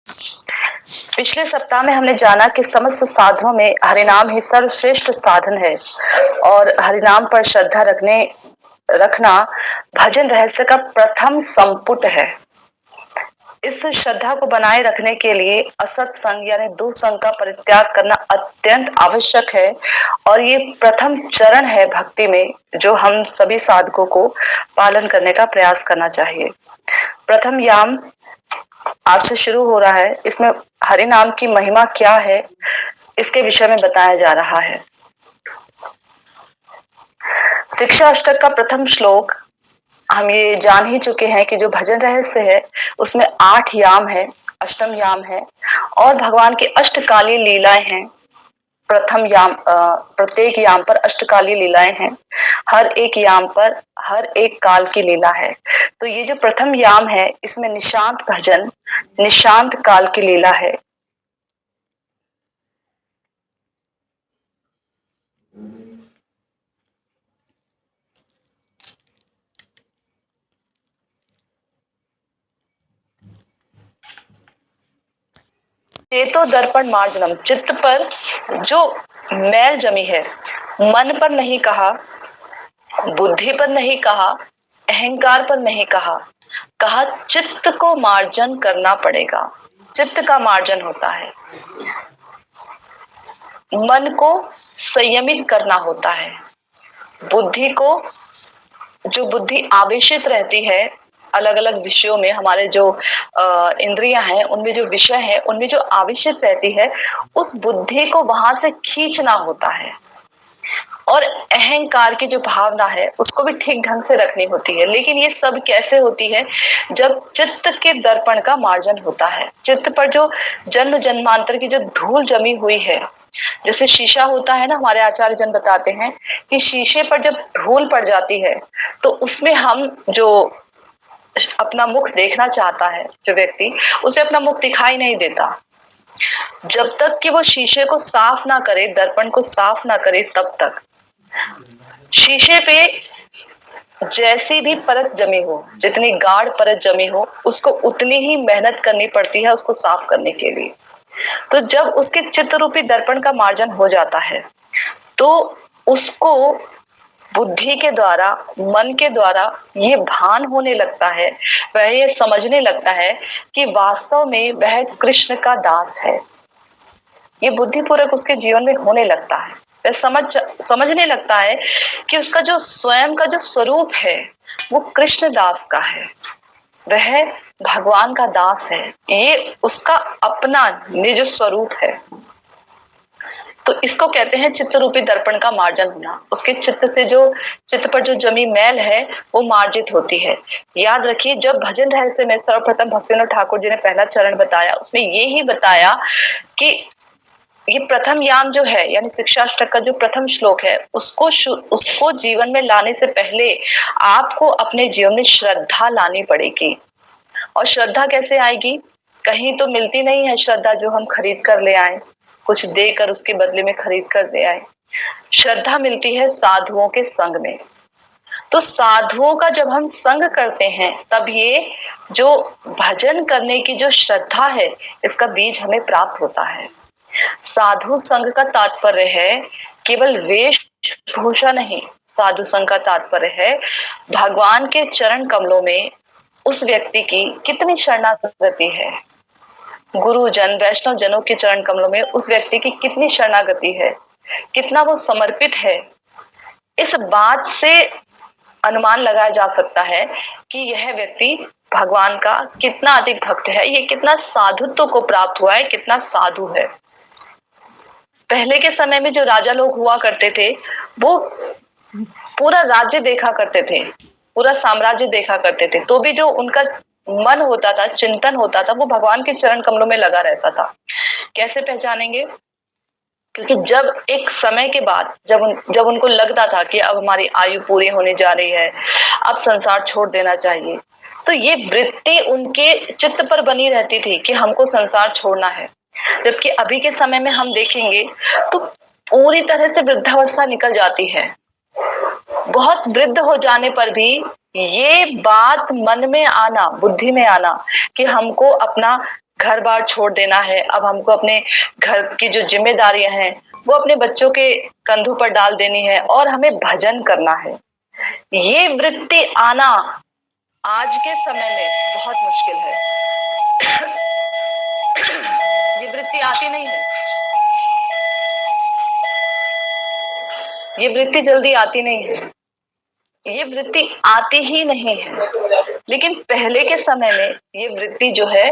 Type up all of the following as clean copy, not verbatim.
पिछले सप्ताह में हमने जाना कि समस्त साधनों में हरिनाम ही सर्वश्रेष्ठ साधन है और हरिनाम पर श्रद्धा रखना भजन रहस्य का प्रथम संपुट है। इस श्रद्धा को बनाए रखने के लिए असत्संग यानी दुसंग का परित्याग करना अत्यंत आवश्यक है और ये प्रथम चरण है भक्ति में, जो हम सभी साधकों को पालन करने का प्रयास करना चाहिए। प्रथम याम आज से शुरू हो रहा है। इसमें हरि नाम की महिमा क्या है, इसके विषय में बताया जा रहा है। शिक्षा अष्टक का प्रथम श्लोक हम ये जान ही चुके हैं कि जो भजन रहस्य है उसमें 8 याम है, अष्टम याम है और भगवान की अष्टकालीन लीलाएं हैं। प्रथम याम प्रत्येक याम पर अष्टकालीन लीलाएं हैं, हर एक याम पर हर एक काल की लीला है। तो ये जो प्रथम याम है इसमें निशांत भजन, निशांत काल की लीला है। चेतो दर्पण मार्जनम, चित्त पर जो मैल जमी है, मन पर नहीं कहा, बुद्धि पर नहीं कहा, अहंकार पर नहीं कहा, कहा चित्त को मार्जन करना पड़ेगा। चित्त का मार्जन होता है, मन को संयमित करना होता है, बुद्धि को, जो बुद्धि आवेशित रहती है अलग अलग विषयों में, हमारे जो इंद्रियां हैं उनमें जो विषय है उनमें जो आवेशित रहती है, उस बुद्धि को वहां से खींचना होता है। और अहंकार की जो भावना है उसको भी ठीक ढंग से रखनी होती है। लेकिन ये सब कैसे होती है? जब चित्त के दर्पण का मार्जन होता है। चित्त पर जो जन्म जन्मांतर की जो धूल जमी हुई है, जैसे शीशा होता है ना, हमारे आचार्य जन बताते हैं कि शीशे पर जब धूल पड़ जाती है तो उसमें हम जो अपना मुख देखना चाहता है जो व्यक्ति, उसे अपना मुख दिखाई नहीं देता। जब तक कि वो शीशे को साफ ना करे, दर्पण को साफ ना करे, तब तक शीशे पे जैसी भी परत जमी हो, जितनी गाढ़ परत जमी हो, उसको उतनी ही मेहनत करनी पड़ती है उसको साफ करने के लिए। तो जब उसके चित्त रूपी दर्पण का मार्जन हो जाता है तो उसको बुद्धि के द्वारा, मन के द्वारा ये भान होने लगता है, वह ये समझने लगता है कि वास्तव में वह कृष्ण का दास है। ये बुद्धिपूर्वक उसके जीवन में होने लगता है। वह समझने लगता है कि उसका जो स्वयं का जो स्वरूप है वो कृष्ण दास का है, वह भगवान का दास है, ये उसका अपना निज स्वरूप है। तो इसको कहते हैं चित्त रूपी दर्पण का मार्जन होना। उसके चित्त से जो, चित्त पर जो जमी मैल है वो मार्जित होती है। याद रखिए, जब भजन रहस्य में सर्वप्रथम भक्तिविनोद ठाकुर जी ने पहला चरण बताया, उसमें ये ही बताया कि ये प्रथम याम जो है यानी शिक्षाष्टक का जो प्रथम श्लोक है, उसको जीवन में लाने से पहले आपको अपने जीवन में श्रद्धा लानी पड़ेगी। और श्रद्धा कैसे आएगी? कहीं तो मिलती नहीं है श्रद्धा जो हम खरीद कर ले आए, कुछ देकर उसके बदले में खरीद कर ले आए। श्रद्धा मिलती है साधुओं के संग में। तो साधुओं का जब हम संग करते हैं तब ये जो भजन करने की जो श्रद्धा है इसका बीज हमें प्राप्त होता है। साधु संघ का तात्पर्य है केवल वेशभूषा नहीं, साधु संघ का तात्पर्य है भगवान के चरण कमलों में उस व्यक्ति की कितनी शरणागति है, गुरुजन वैष्णव जनों के चरण कमलों में उस व्यक्ति की कितनी शरणागति है, कितना वो समर्पित है। इस बात से अनुमान लगाया जा सकता है कि यह व्यक्ति भगवान का कितना अधिक भक्त है, ये कितना साधुत्व को प्राप्त हुआ है, कितना साधु है। पहले के समय में जो राजा लोग हुआ करते थे वो पूरा राज्य देखा करते थे, पूरा साम्राज्य देखा करते थे, तो भी जो उनका मन होता था, चिंतन होता था, वो भगवान के चरण कमलों में लगा रहता था। कैसे पहचानेंगे? क्योंकि जब एक समय के बाद जब उनको लगता था कि अब हमारी आयु पूरी होने जा रही है, अब संसार छोड़ देना चाहिए, तो ये वृत्ति उनके चित्त पर बनी रहती थी कि हमको संसार छोड़ना है। जबकि अभी के समय में हम देखेंगे तो पूरी तरह से वृद्धावस्था निकल जाती है। बहुत वृद्ध हो जाने पर भी ये बात मन में आना, बुद्धि में आना कि हमको अपना घर बार छोड़ देना है, अब हमको अपने घर की जो जिम्मेदारियां हैं वो अपने बच्चों के कंधों पर डाल देनी है और हमें भजन करना है। ये वृत्ति आना आज के समय में बहुत मुश्किल है। ये वृत्ति आती नहीं है, ये वृत्ति जल्दी आती नहीं है, ये वृत्ति आती ही नहीं है। लेकिन पहले के समय में ये वृत्ति जो है,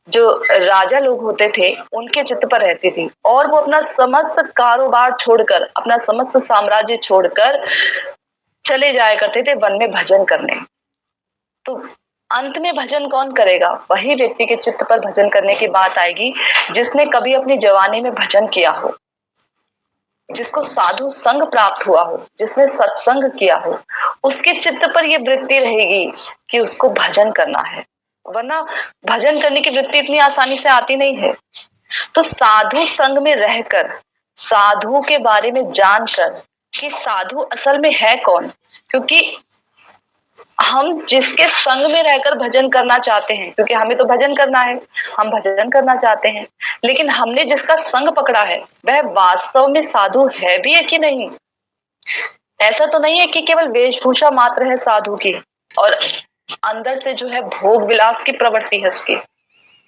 जो राजा लोग होते थे उनके चित्त पर रहती थी और वो अपना समस्त कारोबार छोड़कर, अपना समस्त साम्राज्य छोड़कर चले जाया करते थे वन में भजन करने। तो अंत में भजन कौन करेगा? वही व्यक्ति के चित्त पर भजन करने की बात आएगी जिसने कभी अपनी जवानी में भजन किया हो, जिसको साधु संग प्राप्त हुआ हो, जिसने सत्संग किया हो, उसके चित्त पर यह वृत्ति रहेगी कि उसको भजन करना है। वरना भजन करने की वृत्ति इतनी आसानी से आती नहीं है। तो साधु संग में रहकर, साधु के बारे में जानकर कि साधु असल में है कौन, क्योंकि हम जिसके संग में रहकर भजन करना चाहते हैं, क्योंकि हमें तो भजन करना है, हम भजन करना चाहते हैं, लेकिन हमने जिसका संग पकड़ा है वह वास्तव में साधु है भी है कि नहीं। ऐसा तो नहीं है कि केवल वेशभूषा मात्र है साधु की और अंदर से जो है भोग विलास की प्रवृत्ति है उसकी।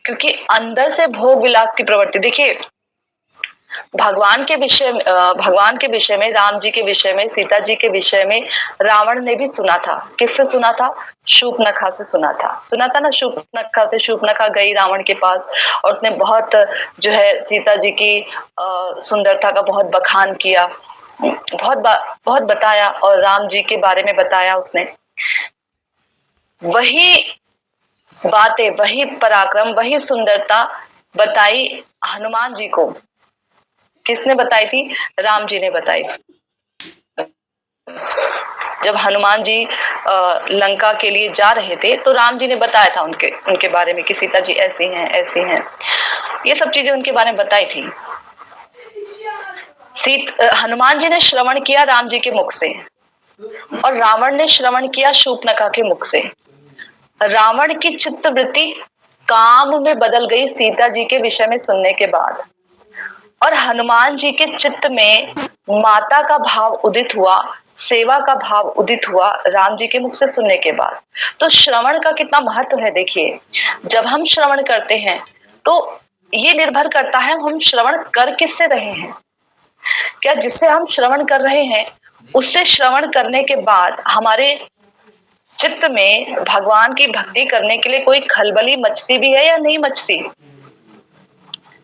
क्योंकि अंदर से भोग विलास की प्रवृत्ति, देखिए भगवान के विषय में, राम जी के विषय में, सीता जी के विषय में रावण ने भी सुना था। किससे सुना था? शूर्पणखा से सुना था ना। शूर्पणखा गई रावण के पास और उसने बहुत जो है सीता जी की सुंदरता का बहुत बखान किया, बहुत बताया और राम जी के बारे में बताया उसने। वही बातें, वही पराक्रम, वही सुंदरता बताई हनुमान जी को। किसने बताई थी? राम जी ने बताई। जब हनुमान जी लंका के लिए जा रहे थे तो राम जी ने बताया था उनके बारे में कि सीता जी ऐसी हैं, ये सब चीजें उनके बारे में बताई थी। हनुमान जी ने श्रवण किया राम जी के मुख से और रावण ने श्रवण किया शूर्पणखा के मुख से। रावण की चित्त वृत्ति काम में बदल गई सीता जी के विषय में सुनने के बाद, और हनुमान जी के चित्त में माता का भाव उदित हुआ, सेवा का भाव उदित हुआ राम जी के मुख से सुनने के बाद। तो श्रवण का कितना महत्व है देखिए। जब हम श्रवण करते हैं तो ये निर्भर करता है हम श्रवण कर किससे रहे हैं। क्या जिससे हम श्रवण कर रहे हैं उससे श्रवण करने के बाद हमारे चित्त में भगवान की भक्ति करने के लिए कोई खलबली मचती भी है या नहीं मचती?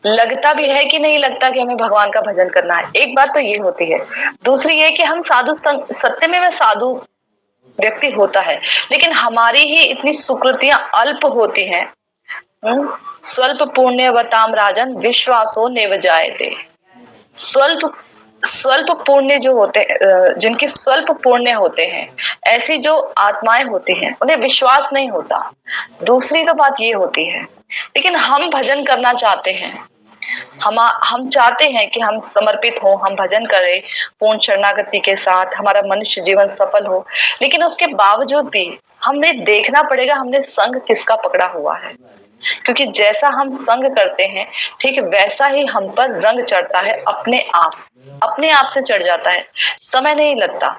लगता भी है कि नहीं लगता कि हमें भगवान का भजन करना है? एक बात तो ये होती है। दूसरी ये कि हम सत्य में वह साधु व्यक्ति होता है, लेकिन हमारी ही इतनी सुकृतियां अल्प होती हैं। स्वल्प पुण्यवताम राजन विश्वासो नेव जायते। स्वल्प पुण्य जो होते हैं, जिनकी स्वल्प पुण्य होते हैं, ऐसी जो आत्माएं होती हैं उन्हें विश्वास नहीं होता। दूसरी तो बात ये होती है, लेकिन हम भजन करना चाहते हैं, हम चाहते हैं कि हम समर्पित हो, हम भजन करें पूर्ण शरणागति के साथ, हमारा मनुष्य जीवन सफल हो, लेकिन उसके बावजूद भी हमें देखना पड़ेगा हमने संग किसका पकड़ा हुआ है। क्योंकि जैसा हम संग करते हैं ठीक वैसा ही हम पर रंग चढ़ता है, अपने आप से चढ़ जाता है, समय नहीं लगता।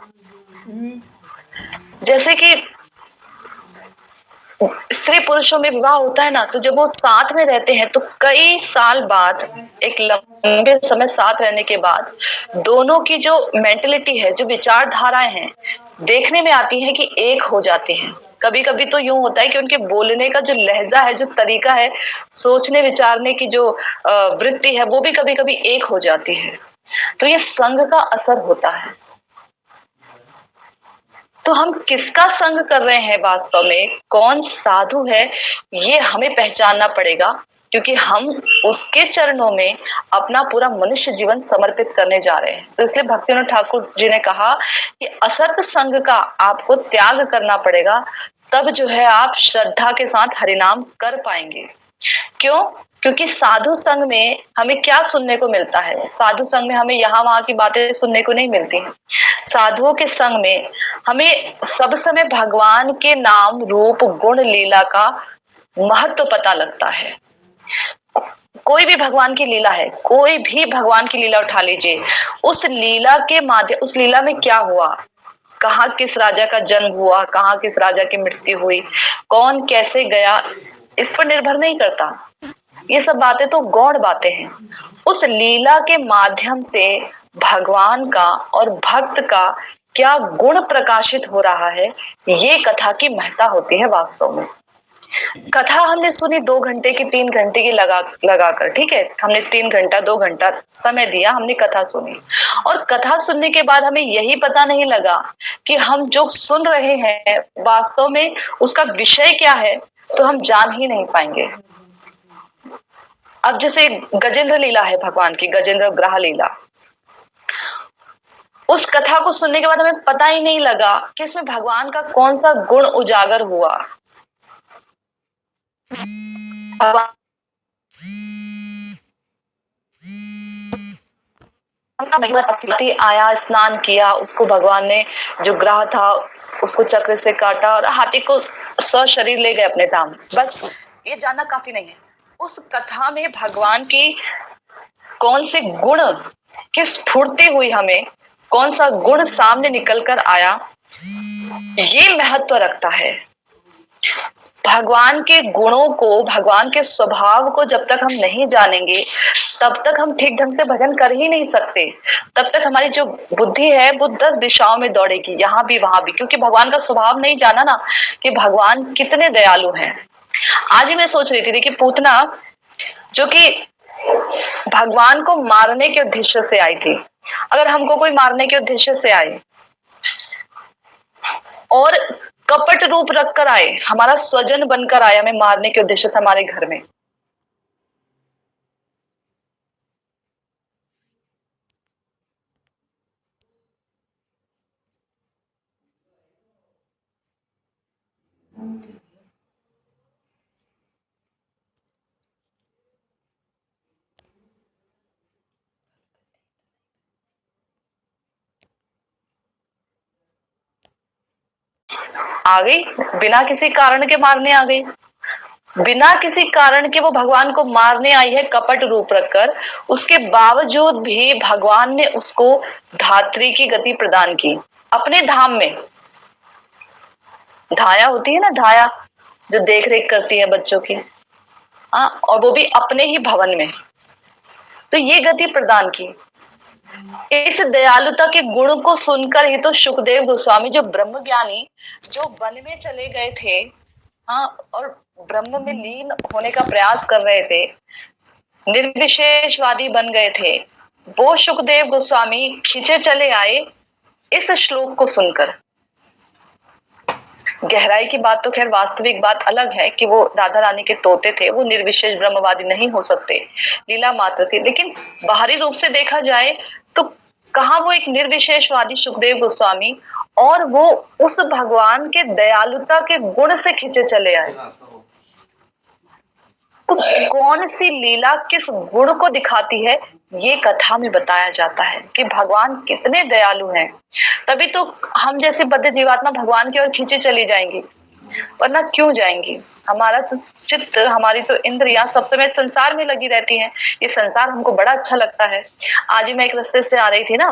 जैसे कि स्त्री पुरुषों में विवाह होता है ना, तो जब वो साथ में रहते हैं तो कई साल बाद, एक लंबे समय साथ रहने के बाद दोनों की जो मेंटलिटी है, जो विचारधाराएं हैं, देखने में आती है कि एक हो जाती हैं। कभी कभी तो यूं होता है कि उनके बोलने का जो लहजा है, जो तरीका है, सोचने विचारने की जो वृत्ति है, वो भी कभी कभी एक हो जाती है। तो ये संग का असर होता है। तो हम किसका संग कर रहे हैं, वास्तव में कौन साधु है, ये हमें पहचानना पड़ेगा, क्योंकि हम उसके चरणों में अपना पूरा मनुष्य जीवन समर्पित करने जा रहे हैं। तो इसलिए भक्तिविनोद ठाकुर जी ने कहा कि असत संग का आपको त्याग करना पड़ेगा, तब जो है आप श्रद्धा के साथ हरिनाम कर पाएंगे। क्यों? क्योंकि साधु संग में हमें क्या सुनने को मिलता है? साधु संग में हमें यहाँ वहां की बातें सुनने को नहीं मिलती हैं। साधुओं के संग में हमें सब समय भगवान के नाम रूप गुण लीला का महत्व पता लगता है। कोई भी भगवान की लीला है, कोई भी भगवान की लीला उठा लीजिए, उस लीला के माध्यम, उस लीला में क्या हुआ, कहाँ किस राजा का जन्म हुआ, कहाँ किस राजा की मृत्यु हुई, कौन कैसे गया, इस पर निर्भर नहीं करता। ये सब बातें तो गौण बातें हैं। उस लीला के माध्यम से भगवान का और भक्त का क्या गुण प्रकाशित हो रहा है, ये कथा की महत्ता होती है वास्तव में। कथा हमने सुनी 2 घंटे की, 3 घंटे की लगाकर, ठीक है, हमने 3 घंटा 2 घंटा समय दिया, हमने कथा सुनी, और कथा सुनने के बाद हमें यही पता नहीं लगा कि हम जो सुन रहे हैं वास्तव में उसका विषय क्या है, तो हम जान ही नहीं पाएंगे। अब जैसे गजेंद्र लीला है भगवान की, गजेंद्र ग्रह लीला, उस कथा को सुनने के बाद हमें पता ही नहीं लगा कि इसमें भगवान का कौन सा गुण उजागर हुआ। भगवान आया, स्नान किया, उसको भगवान ने जो ग्रह था उसको चक्र से काटा और हाथी को सशरीर ले गए अपने धाम। बस ये जानना काफी नहीं है। उस कथा में भगवान की कौन से गुण की स्फूर्ति हुई, हमें कौन सा गुण सामने निकल कर आया, ये महत्व रखता है। भगवान के गुणों को, भगवान के स्वभाव को जब तक हम नहीं जानेंगे तब तक हम ठीक ढंग से भजन कर ही नहीं सकते। तब तक हमारी जो बुद्धि है वो 10 दिशाओं में दौड़ेगी, यहाँ भी वहां भी, क्योंकि भगवान का स्वभाव नहीं जाना ना कि भगवान कितने दयालु हैं। आज ही मैं सोच रही थी, देखिए पूतना जो कि भगवान को मारने के उद्देश्य से आई थी, अगर हमको कोई मारने के उद्देश्य से आए और कपट रूप रखकर आए, हमारा स्वजन बनकर आए हमें मारने के उद्देश्य से हमारे घर में, आ गई बिना किसी कारण के मारने आ गई, बिना किसी कारण के वो भगवान को मारने आई है कपट रूप रखकर। उसके बावजूद भी भगवान ने उसको धात्री की गति प्रदान की। अपने धाम में धाया होती है ना, धाया जो देख रेख करती है बच्चों की, हाँ, और वो भी अपने ही भवन में, तो ये गति प्रदान की। इस दयालुता के गुण को सुनकर ही तो सुखदेव गोस्वामी जो ब्रह्म ज्ञानी, जो वन में चले गए थे, हाँ, और ब्रह्म में लीन होने का प्रयास कर रहे थे, निर्विशेषवादी बन गए थे, वो सुखदेव गोस्वामी खींचे चले आए इस श्लोक को सुनकर। गहराई की बात तो खैर वास्तविक बात अलग है कि वो राधा रानी के तोते थे, वो निर्विशेष ब्रह्मवादी नहीं हो सकते, लीला मात्र थी। लेकिन बाहरी रूप से देखा जाए तो कहाँ वो एक निर्विशेषवादी सुखदेव गोस्वामी, और वो उस भगवान के दयालुता के गुण से खींचे चले आए। तो कौन सी लीला किस गुण को दिखाती है, ये कथा में बताया जाता है कि भगवान कितने दयालु हैं। तभी तो हम जैसे बद्ध जीवात्मा भगवान की ओर खींचे चली जाएंगी, वरना क्यों जाएंगी। हमारा तो चित्त, हमारी तो इंद्रियां सब समय संसार में लगी रहती हैं। ये संसार हमको बड़ा अच्छा लगता है। आज ही मैं एक रास्ते से आ रही थी ना,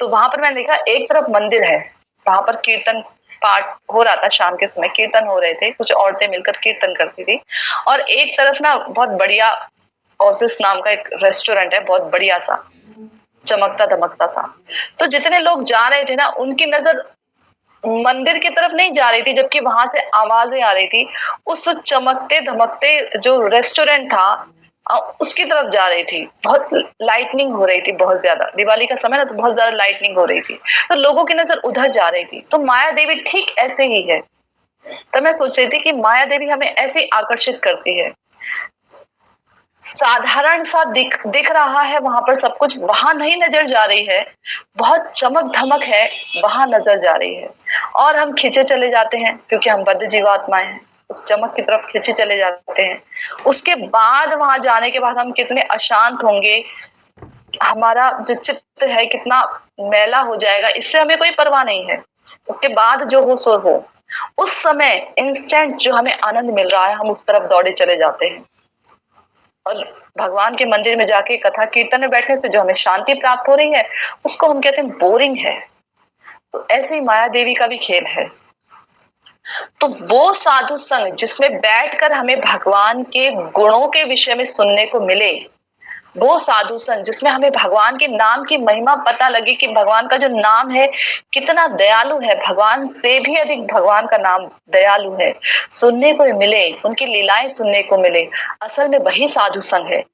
तो वहां पर मैंने देखा एक तरफ मंदिर है, वहां पर कीर्तन पाठ हो रहा था, शाम के समय कीर्तन हो रहे थे, कुछ औरतें मिलकर कीर्तन करती थी, और एक तरफ ना बहुत बढ़िया ओसिस नाम का एक रेस्टोरेंट है, बहुत बढ़िया सा चमकता धमकता सा। तो जितने लोग जा रहे थे ना, उनकी नजर मंदिर की तरफ नहीं जा रही थी, जबकि वहां से आवाजें आ रही थी उस चमकते धमकते जो रेस्टोरेंट था उसकी तरफ जा रही थी। बहुत लाइटनिंग हो रही थी, बहुत ज्यादा, दिवाली का समय ना, तो बहुत ज्यादा लाइटनिंग हो रही थी, तो लोगों की नजर उधर जा रही थी। तो माया देवी ठीक ऐसे ही है। तो मैं सोच रही थी कि माया देवी हमें ऐसे आकर्षित करती है, साधारण सा दिख रहा है वहां पर सब कुछ, वहां नहीं नजर जा रही है, बहुत चमक धमक है वहां नजर जा रही है, और हम खींचे चले जाते हैं क्योंकि हम बद्ध जीवात्माएं हैं, उस चमक की तरफ खींचे चले जाते हैं। उसके बाद वहां जाने के बाद हम कितने अशांत होंगे, हमारा जो चित्त है कितना मैला हो जाएगा, इससे हमें कोई परवाह नहीं है। उसके बाद जो हो सो हो, उस समय इंस्टेंट जो हमें आनंद मिल रहा है, हम उस तरफ दौड़े चले जाते हैं। और भगवान के मंदिर में जाके कथा कीर्तन में बैठने से जो हमें शांति प्राप्त हो रही है उसको हम कहते हैं बोरिंग है। तो ऐसे ही माया देवी का भी खेल है। तो वो साधु संग जिसमें बैठकर हमें भगवान के गुणों के विषय में सुनने को मिले, वो साधु संग जिसमें हमें भगवान के नाम की महिमा पता लगे कि भगवान का जो नाम है कितना दयालु है, भगवान से भी अधिक भगवान का नाम दयालु है, सुनने को मिले, उनकी लीलाएं सुनने को मिले, असल में वही साधु संग है।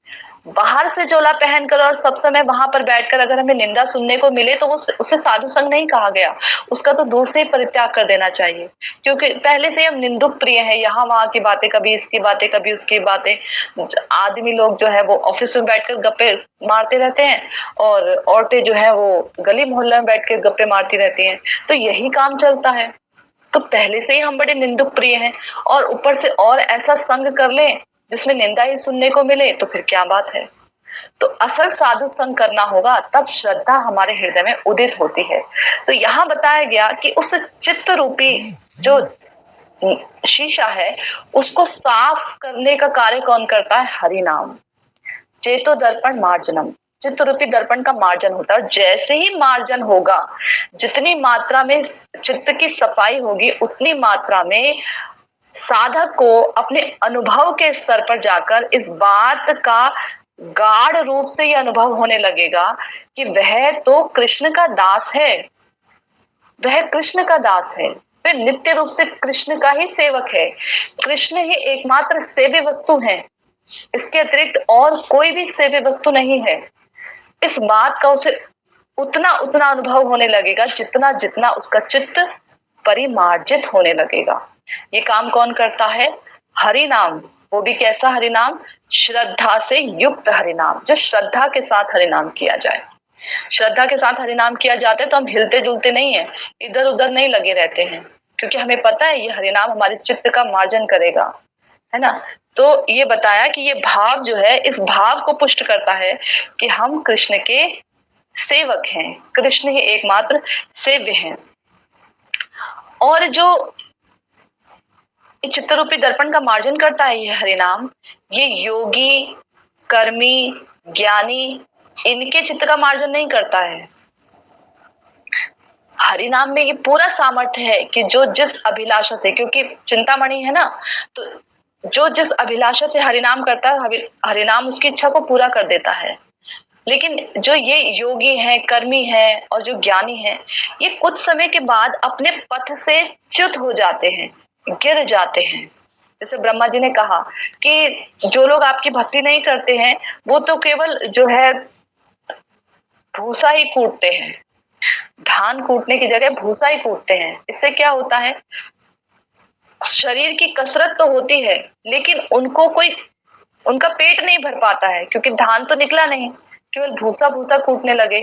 बाहर से चोला पहनकर और सब समय वहां पर बैठकर अगर हमें निंदा सुनने को मिले तो वो उसे साधु संग नहीं कहा गया, उसका तो दूर से ही परित्याग कर देना चाहिए। क्योंकि पहले से हम निंदुक प्रिय हैं, यहाँ वहां की बातें, कभी इसकी बातें कभी उसकी बातें। आदमी लोग जो है वो ऑफिस में बैठकर गप्पे मारते रहते हैं और औरतें जो है वो गली मोहल्ले में बैठ के गप्पे मारती रहती हैं, तो यही काम चलता है। तो पहले से ही हम बड़े निंदुक प्रिय हैं और ऊपर से और ऐसा संग कर लें जिसमें निंदा ही सुनने को मिले तो फिर क्या बात है। तो असल साधु संग करना होगा, तब श्रद्धा हमारे हृदय में उदित होती है। तो यहाँ बताया गया कि उस चित्त रूपी जो शीशा है उसको साफ करने का कार्य कौन करता है? हरि नाम। चेतो दर्पण मार्जनम, चित्त रूपी दर्पण का मार्जन होता है। जैसे ही मार्जन होगा, जितनी मात्रा में चित्त की सफाई होगी उतनी मात्रा में साधक को अपने अनुभव के स्तर पर जाकर इस बात का गाढ़ रूप से ये अनुभव होने लगेगा कि वह तो कृष्ण का दास है, वह कृष्ण का दास है, वह नित्य रूप से कृष्ण का ही सेवक है, कृष्ण ही एकमात्र सेव्य वस्तु है, इसके अतिरिक्त और कोई भी सेव्य वस्तु नहीं है। इस बात का उसे उतना उतना अनुभव होने लगेगा जितना जितना उसका चित्त परिमार्जित होने लगेगा। ये काम कौन करता है? हरि नाम। वो भी कैसा हरि नाम? श्रद्धा से युक्त हरि नाम, जो श्रद्धा के साथ हरि नाम किया जाए। श्रद्धा के साथ हरि नाम किया जाता है तो हम हिलते जुलते नहीं है, इधर उधर नहीं लगे रहते हैं, क्योंकि हमें पता है ये हरि नाम हमारे चित्त का मार्जन करेगा, है ना। तो ये बताया कि ये भाव जो है, इस भाव को पुष्ट करता है कि हम कृष्ण के सेवक हैं, कृष्ण ही एकमात्र सेव्य हैं। और जो चित्त रूपी दर्पण का मार्जन करता है ये हरि नाम, ये योगी, कर्मी, ज्ञानी, इनके चित्त का मार्जन नहीं करता है। हरि नाम में ये पूरा सामर्थ्य है कि जो जिस अभिलाषा से, क्योंकि चिंतामणि है ना, तो जो जिस अभिलाषा से हरि नाम करता है, हरि नाम उसकी इच्छा को पूरा कर देता है। लेकिन जो ये योगी हैं, कर्मी हैं और जो ज्ञानी हैं, ये कुछ समय के बाद अपने पथ से च्युत हो जाते हैं, गिर जाते हैं। जैसे ब्रह्मा जी ने कहा कि जो लोग आपकी भक्ति नहीं करते हैं वो तो केवल जो है भूसा ही कूटते हैं, धान कूटने की जगह भूसा ही कूटते हैं। इससे क्या होता है? शरीर की कसरत तो होती है लेकिन उनको कोई, उनका पेट नहीं भर पाता है, क्योंकि धान तो निकला नहीं, केवल भूसा भूसा कूटने लगे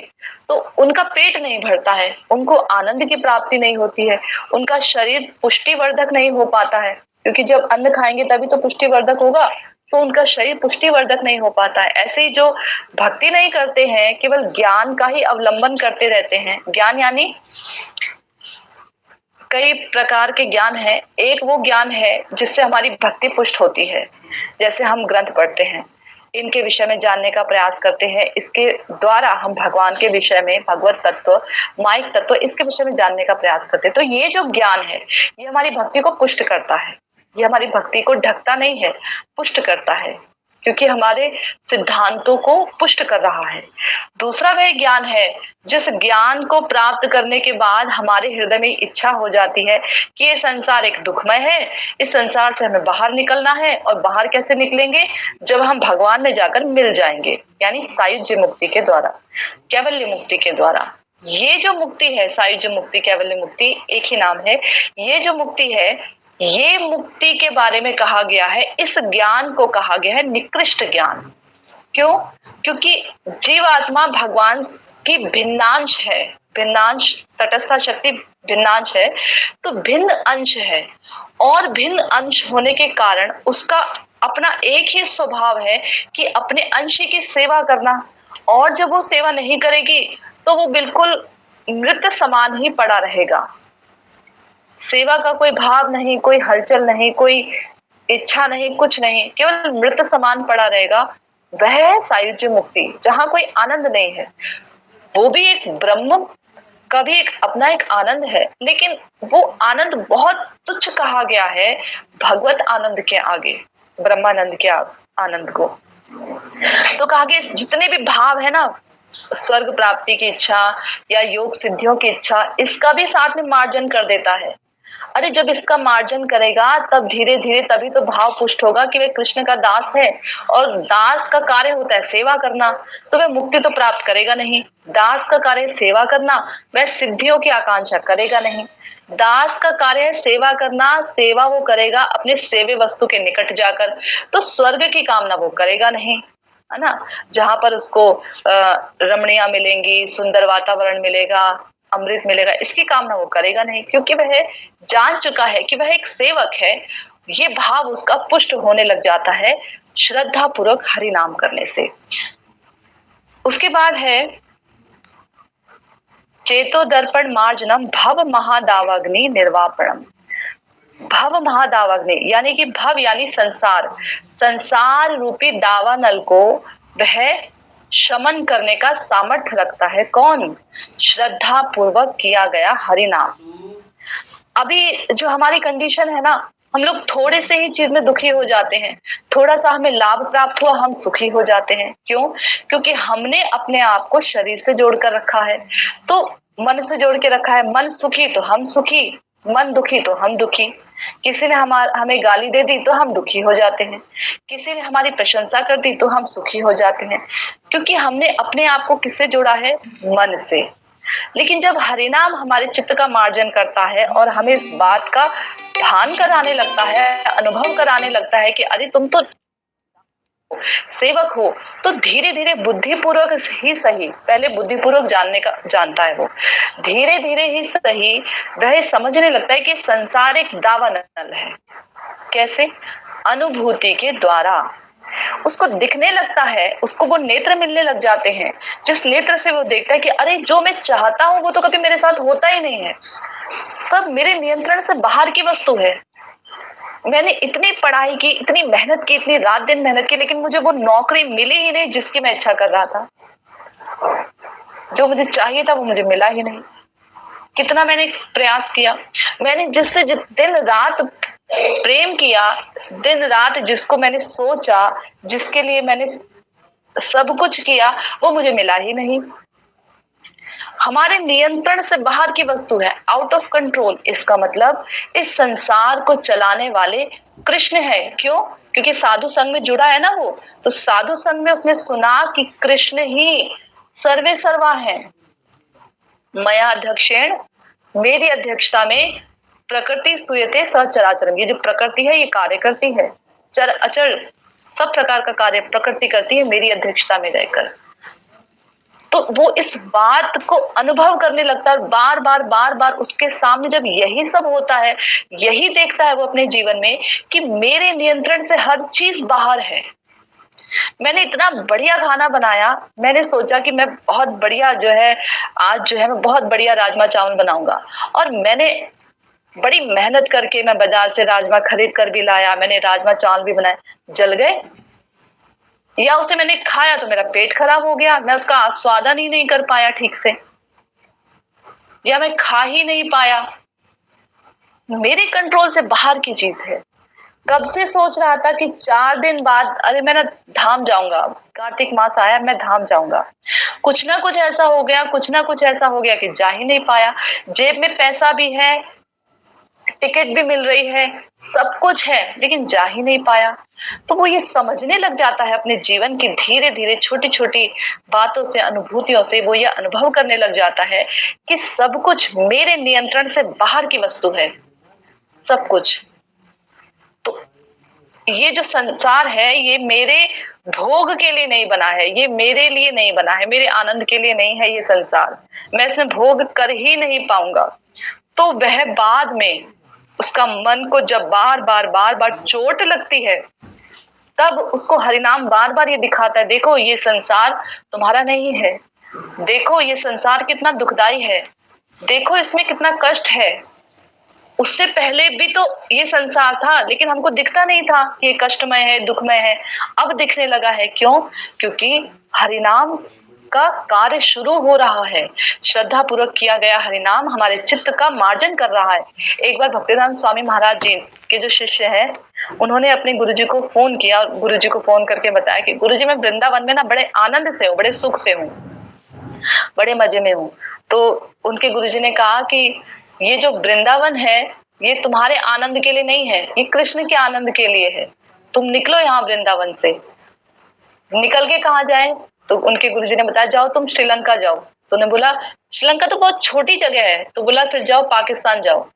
तो उनका पेट नहीं भरता है, उनको आनंद की प्राप्ति नहीं होती है, उनका शरीर पुष्टिवर्धक नहीं हो पाता है, क्योंकि जब अन्न खाएंगे तभी तो पुष्टिवर्धक होगा, तो उनका शरीर पुष्टिवर्धक नहीं हो पाता है। ऐसे ही जो भक्ति नहीं करते हैं, केवल ज्ञान का ही अवलंबन करते रहते हैं। ज्ञान यानी कई प्रकार के ज्ञान है। एक वो ज्ञान है जिससे हमारी भक्ति पुष्ट होती है, जैसे हम ग्रंथ पढ़ते हैं, इनके विषय में जानने का प्रयास करते हैं, इसके द्वारा हम भगवान के विषय में, भगवत तत्व, माइक तत्व, इसके विषय में जानने का प्रयास करते हैं। तो ये जो ज्ञान है ये हमारी भक्ति को पुष्ट करता है, ये हमारी भक्ति को ढकता नहीं है, पुष्ट करता है, क्योंकि हमारे सिद्धांतों को पुष्ट कर रहा है। दूसरा वह ज्ञान है जिस ज्ञान को प्राप्त करने के बाद हमारे हृदय में इच्छा हो जाती है कि ये संसार एक दुखमय है, इस संसार से हमें बाहर निकलना है। और बाहर कैसे निकलेंगे? जब हम भगवान में जाकर मिल जाएंगे, यानी सायुज्य मुक्ति के द्वारा, कैवल्य मुक्ति के द्वारा। ये जो मुक्ति है, सायुज्य मुक्ति, कैवल्य मुक्ति, एक ही नाम है। ये जो मुक्ति है, ये मुक्ति के बारे में कहा गया है, इस ज्ञान को कहा गया है निकृष्ट ज्ञान। क्यों? क्योंकि जीवात्मा भगवान की भिन्नांश है, भिन्नांश, तटस्थ शक्ति भिन्नांश है, तो भिन्न अंश है, और भिन्न अंश होने के कारण उसका अपना एक ही स्वभाव है कि अपने अंश की सेवा करना। और जब वो सेवा नहीं करेगी तो वो बिल्कुल मृत समान ही पड़ा रहेगा, सेवा का कोई भाव नहीं, कोई हलचल नहीं, कोई इच्छा नहीं, कुछ नहीं, केवल मृत समान पड़ा रहेगा। वह है सायुज्य मुक्ति, जहां कोई आनंद नहीं है। वो भी एक ब्रह्म का भी एक अपना एक आनंद है, लेकिन वो आनंद बहुत तुच्छ कहा गया है भगवत आनंद के आगे, ब्रह्मानंद के आनंद को। तो कहा कि जितने भी भाव है ना, स्वर्ग प्राप्ति की इच्छा या योग सिद्धियों की इच्छा, इसका भी साथ में मार्जन कर देता है। अरे जब इसका मार्जन करेगा तब धीरे धीरे तभी तो भाव पुष्ट होगा कि वह कृष्ण का दास है, और दास का कार्य होता है सेवा करना, तो वह मुक्ति तो प्राप्त करेगा नहीं। दास का कार्य सेवा करना, वह सिद्धियों की आकांक्षा करेगा नहीं। दास का कार्य है सेवा करना, सेवा वो करेगा अपने सेवे वस्तु के निकट जाकर, तो स्वर्ग की कामना वो करेगा नहीं, है ना, जहां पर उसको रमणियां मिलेंगी, सुंदर वातावरण मिलेगा, अमृत मिलेगा, इसकी कामना वो करेगा नहीं, क्योंकि वह जान चुका है कि वह एक सेवक है। ये भाव उसका पुष्ट होने लग जाता है श्रद्धा पूर्वक हरि नाम करने से। उसके बाद है चेतो दर्पण मार्जनम भव महादावाग्नि निर्वापणम। भव महादावाग्नि यानी कि भव यानी संसार, संसार रूपी दावा नल को वह शमन करने का सामर्थ्य रखता है। कौन? श्रद्धा पूर्वक किया गया हरि नाम। अभी जो हमारी कंडीशन है ना, हम लोग थोड़े से ही चीज में दुखी हो जाते हैं, थोड़ा सा हमें लाभ प्राप्त हुआ हम सुखी हो जाते हैं। क्यों? क्योंकि हमने अपने आप को शरीर से जोड़कर रखा है, तो मन से जोड़ के रखा है। मन सुखी तो हम सुखी, मन दुखी तो हम दुखी। किसी ने हमें गाली दे दी तो हम दुखी हो जाते हैं, किसी ने हमारी प्रशंसा कर दी तो हम सुखी हो जाते हैं, क्योंकि हमने अपने आप को किससे जोड़ा है? मन से। लेकिन जब हरिनाम हमारे चित्त का मार्जन करता है और हमें इस बात का ध्यान कराने लगता है, अनुभव कराने लगता है कि अरे तुम तो सेवक हो, तो धीरे धीरे बुद्धिपूर्वक ही सही, पहले बुद्धिपूर्वक जानता है वो, धीरे धीरे ही सही वह समझने लगता है कि संसार एक दावानल है। कैसे? अनुभूति के द्वारा उसको दिखने लगता है, उसको वो नेत्र मिलने लग जाते हैं, जिस नेत्र से वो देखता है कि अरे जो मैं चाहता हूं वो तो कभी मेरे साथ होता ही नहीं है, सब मेरे नियंत्रण से बाहर की वस्तु है। मैंने इतनी पढ़ाई की, इतनी मेहनत की, इतनी रात दिन मेहनत की, लेकिन मुझे वो नौकरी मिली ही नहीं जिसकी मैं इच्छा कर रहा था। जो मुझे चाहिए था वो मुझे मिला ही नहीं। कितना मैंने प्रयास किया, मैंने जिससे दिन रात प्रेम किया, दिन रात जिसको मैंने सोचा, जिसके लिए मैंने सब कुछ किया, वो मुझे मिला ही नहीं। हमारे नियंत्रण से बाहर की वस्तु है, आउट ऑफ कंट्रोल। इसका मतलब इस संसार को चलाने वाले कृष्ण है। क्यों? क्योंकि साधु संघ में जुड़ा है ना वो, तो साधु संघ में उसने सुना कि कृष्ण ही सर्वे सर्वा है। मया अध्यक्षेण, मेरी अध्यक्षता में प्रकृति सुयते सचराचरम। ये जो प्रकृति है ये कार्य करती है, चर अचर सब प्रकार का कार्य प्रकृति करती है मेरी अध्यक्षता में रहकर। तो वो इस बात को अनुभव करने लगता है, बार बार बार बार उसके सामने जब यही सब होता है, यही देखता है वो अपने जीवन में कि मेरे नियंत्रण से हर चीज बाहर है। मैंने इतना बढ़िया खाना बनाया, मैंने सोचा कि मैं बहुत बढ़िया जो है आज जो है मैं बहुत बढ़िया राजमा चावल बनाऊंगा, और मैंने बड़ी मेहनत करके मैं बाजार से राजमा खरीद कर भी लाया, मैंने राजमा चावल भी बनाए, जल गए। या उसे मैंने खाया तो मेरा पेट खराब हो गया, मैं उसका आस्वादन ही नहीं कर पाया ठीक से, या मैं खा ही नहीं पाया। मेरे कंट्रोल से बाहर की चीज है। कब से सोच रहा था कि 4 दिन बाद अरे मैं ना धाम जाऊंगा, कार्तिक मास आया मैं धाम जाऊंगा, कुछ ना कुछ ऐसा हो गया, कुछ ना कुछ ऐसा हो गया कि जा ही नहीं पाया। जेब में पैसा भी है, टिकट भी मिल रही है, सब कुछ है, लेकिन जा ही नहीं पाया। तो वो ये समझने लग जाता है अपने जीवन की धीरे धीरे छोटी छोटी बातों से, अनुभूतियों से, वो ये अनुभव करने लग जाता है कि सब कुछ मेरे नियंत्रण से बाहर की वस्तु है, सब कुछ। तो ये जो संसार है ये मेरे भोग के लिए नहीं बना है, ये मेरे लिए नहीं बना है, मेरे आनंद के लिए नहीं है ये संसार, मैं इसमें भोग कर ही नहीं पाऊंगा। तो वह बाद में उसका मन को जब बार बार चोट लगती है, तब उसको हरिनाम बार बार ये दिखाता है, देखो ये संसार तुम्हारा नहीं है, देखो ये संसार कितना दुखदाई है, देखो इसमें कितना कष्ट है, उससे पहले भी तो ये संसार था, लेकिन हमको दिखता नहीं था कि ये कष्टमय है, दुखमय है। अब दिखने लगा है। क्यों? क्योंकि हरिनाम का कार्य शुरू हो रहा है। श्रद्धा पूर्वक किया गया हरिनाम हमारे चित्त का मार्जन कर रहा है। एक बार भक्तिदान स्वामी महाराज जी के जो शिष्य हैं, उन्होंने अपने गुरुजी को फोन किया और गुरुजी को फोन करके बताया कि गुरुजी, मैं वृंदावन में ना बड़े आनंद से हूँ, बड़े सुख से हूँ, बड़े मजे में हूँ। तो उनके गुरुजी ने कहा कि ये जो वृंदावन है, ये तुम्हारे आनंद के लिए नहीं है, ये कृष्ण के आनंद के लिए है। तुम निकलो यहाँ वृंदावन से। निकल के कहाँ जाए? तो उनके गुरुजी ने बताया, जाओ तुम श्रीलंका जाओ। तो उन्होंने बोला, श्रीलंका तो बहुत छोटी जगह है। तो बोला, फिर जाओ पाकिस्तान जाओ।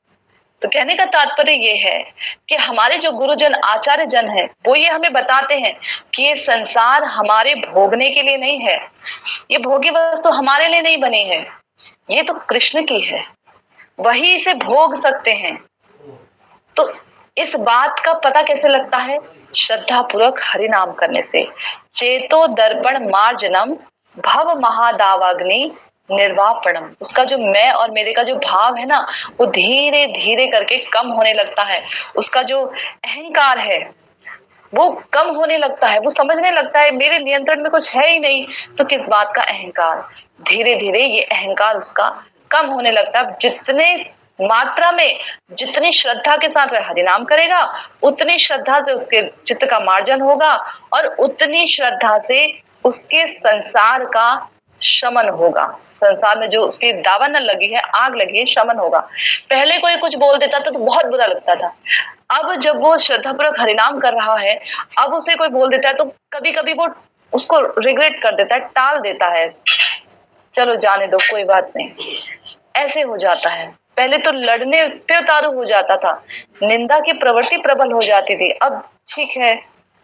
तो कहने का तात्पर्य ये है कि हमारे जो गुरुजन आचार्य जन है, वो ये हमें बताते हैं कि ये संसार हमारे भोगने के लिए नहीं है, ये भोगी वस्तु हमारे लिए नहीं बनी है, ये तो कृष्ण की है, वही इसे भोग सकते हैं। तो इस बात का पता कैसे लगता है? श्रद्धा पूर्वक हरि नाम करने से। चेतो दर्पण मार्जनम भव महादावाग्नि निर्वापणम। उसका जो मैं और मेरे का जो भाव है ना, वो धीरे धीरे करके कम होने लगता है। उसका जो अहंकार है वो कम होने लगता है। वो समझने लगता है मेरे नियंत्रण में कुछ है ही नहीं, तो किस बात का अहंकार। धीरे धीरे ये अहंकार उसका कम होने लगता है। जितने मात्रा में, जितनी श्रद्धा के साथ वह हरिनाम करेगा, उतनी श्रद्धा से उसके चित्त का मार्जन होगा और उतनी श्रद्धा से उसके संसार का शमन होगा। संसार में जो उसकी दावा न लगी है, आग लगी है, शमन होगा। पहले कोई कुछ बोल देता था तो बहुत बुरा लगता था। अब जब वो श्रद्धापूर्वक हरिनाम कर रहा है, अब उसे कोई बोल देता है तो कभी कभी वो उसको रिग्रेट कर देता है, टाल देता है, चलो जाने दो, कोई बात नहीं, ऐसे हो जाता है। पहले तो लड़ने पे उतारू हो जाता था, निंदा की प्रवृत्ति प्रबल हो जाती थी। अब ठीक है,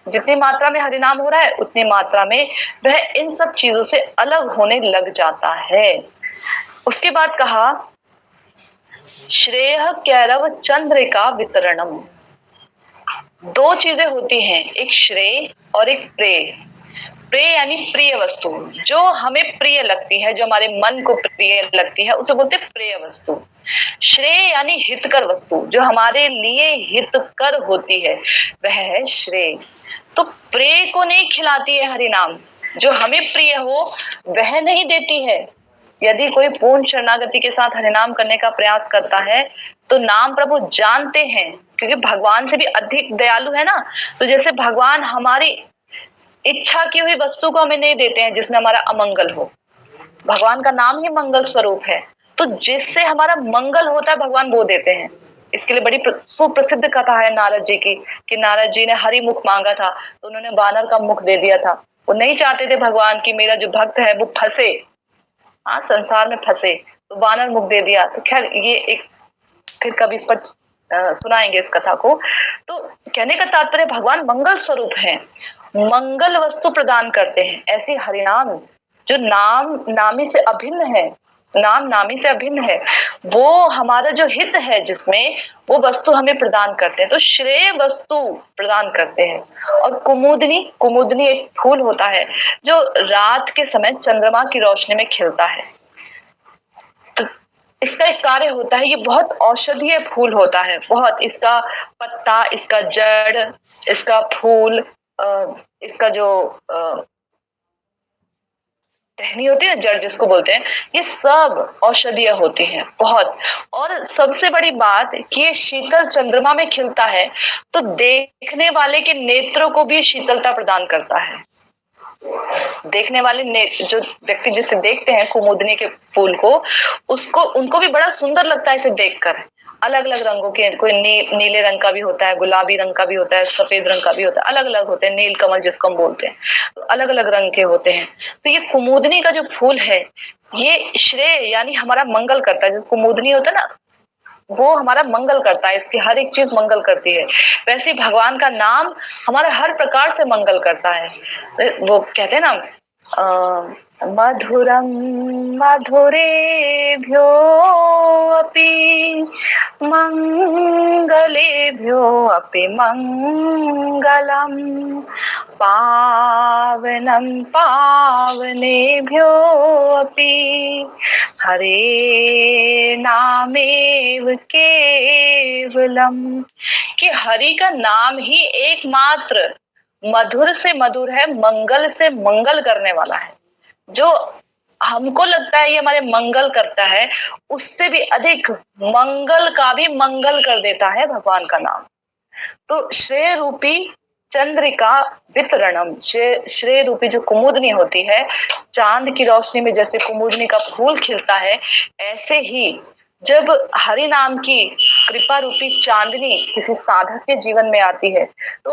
जितनी मात्रा में हरिनाम हो रहा है उतनी मात्रा में वह इन सब चीजों से अलग होने लग जाता है। उसके बाद कहा, श्रेय कैरव चंद्रिका वितरणम। दो चीजें होती हैं, एक श्रेय और एक प्रेय। प्रेय यानी प्रिय वस्तु, जो हमें प्रिय लगती है, जो हमारे मन को प्रिय लगती है, उसे बोलते हैं प्रिय वस्तु। श्रेय यानी हितकर वस्तु, जो हमारे लिए हितकर होती है, वह है श्रेय। तो प्रेय को नहीं खिलाती है हरि नाम, जो हमें प्रिय हो वह नहीं देती है। यदि कोई पूर्ण शरणागति के साथ हरिनाम करने का प्रयास करता है तो नाम प्रभु जानते हैं, क्योंकि भगवान से भी अधिक दयालु है ना। तो जैसे भगवान हमारी इच्छा की हुई वस्तु को हमें नहीं देते हैं जिसमें हमारा अमंगल हो। भगवान का नाम ही मंगल स्वरूप है, तो जिससे हमारा मंगल होता है भगवान वो देते हैं। इसके लिए बड़ी सुप्रसिद्ध कथा है नारद जी की, कि नारद जी ने हरि मुख मांगा था तो उन्होंने वानर का मुख दे दिया था। वो नहीं चाहते थे भगवान की मेरा जो भक्त है वो फंसे, हाँ, संसार में फंसे, तो वानर मुख दे दिया। तो खैर ये एक फिर कभी इस पर सुनाएंगे इस कथा को। तो कहने का तात्पर्य भगवान मंगल स्वरूप है, मंगल वस्तु प्रदान करते हैं। ऐसी हरिनाम जो नाम नामी से अभिन्न है, नाम नामी से अभिन्न है, वो हमारा जो हित है जिसमें, वो वस्तु हमें प्रदान करते हैं। तो श्रेय वस्तु प्रदान करते हैं। और कुमुदनी, कुमुदनी एक फूल होता है जो रात के समय चंद्रमा की रोशनी में खिलता है। तो इसका एक कार्य होता है, ये बहुत औषधीय फूल होता है, बहुत। इसका पत्ता, इसका जड़, इसका फूल, इसका जो टहनी होती है ना, जड़ जिसको बोलते हैं, ये सब औषधीय होती हैं बहुत। और सबसे बड़ी बात कि ये शीतल चंद्रमा में खिलता है, तो देखने वाले के नेत्रों को भी शीतलता प्रदान करता है। देखने वाले जो व्यक्ति जिसे देखते हैं कुमुदनी के फूल को, उसको उनको भी बड़ा सुंदर लगता है इसे देखकर। अलग अलग रंगों के, कोई नीले रंग का भी होता है, गुलाबी रंग का भी होता है, सफेद रंग का भी होता है, अलग अलग होते हैं, नील कमल जिसको हम बोलते हैं, तो अलग अलग रंग के होते हैं। तो ये कुमुदनी का जो फूल है, ये श्रेय यानी हमारा मंगल करता है। जैसे कुमुदनी होता है ना, वो हमारा मंगल करता है, इसकी हर एक चीज मंगल करती है। वैसे भगवान का नाम हमारा हर प्रकार से मंगल करता है। वो कहते हैं ना, मधुरम मधुरेभ्यो अपि मंगलेभ्यो अपि मंगलम, पावनं पावनेभ्यो अपि हरे नामेव केवलम, कि हरि का नाम ही एकमात्र मधुर से मधुर है, मंगल से मंगल करने वाला है। जो हमको लगता है ये हमारे मंगल करता है, उससे भी अधिक मंगल का भी मंगल कर देता है भगवान का नाम। तो श्रेय रूपी चंद्रिका वितरणम, श्रेय रूपी जो कुमुदनी होती है, चांद की रोशनी में जैसे कुमुदनी का फूल खिलता है, ऐसे ही जब हरि नाम की कृपा रूपी चांदनी किसी साधक के जीवन में आती है, तो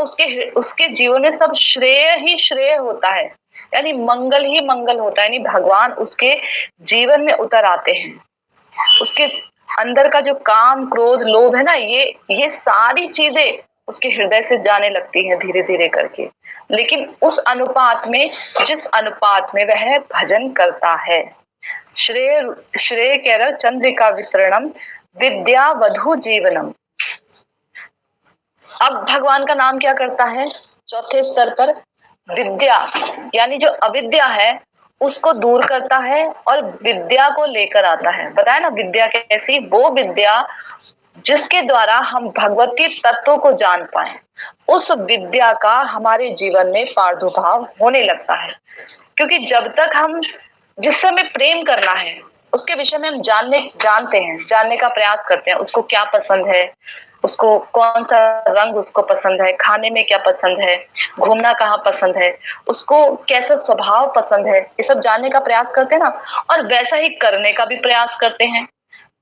उसके जीवन में सब श्रेय ही श्रेय होता है, यानी मंगल ही मंगल होता है। यानी भगवान उसके जीवन में उतर आते हैं। उसके अंदर का जो काम क्रोध लोभ है ना, ये सारी चीजें उसके हृदय से जाने लगती हैं धीरे धीरे करके। लेकिन उस अनुपात में, जिस अनुपात में वह भजन करता है। श्रेय श्रेय कह रहा चंद्रिका वितरणम विद्या वधु जीवनम। अब भगवान का नाम क्या करता है? चौथे स्तर पर विद्या, यानी जो अविद्या है उसको दूर करता है और विद्या को लेकर आता है। बताया ना विद्या कैसी? वो विद्या जिसके द्वारा हम भगवती तत्व को जान पाए, उस विद्या का हमारे जीवन में प्रादुर्भाव होने लगता है। क्योंकि जब तक हम, जिससे हमें प्रेम करना है उसके विषय में हम जानते हैं, जानने का प्रयास करते हैं, उसको क्या पसंद है, उसको कौन सा रंग उसको पसंद है, खाने में क्या पसंद है, घूमना कहाँ पसंद है, उसको कैसा स्वभाव पसंद है, ये सब जानने का प्रयास करते हैं ना, और वैसा ही करने का भी प्रयास करते हैं।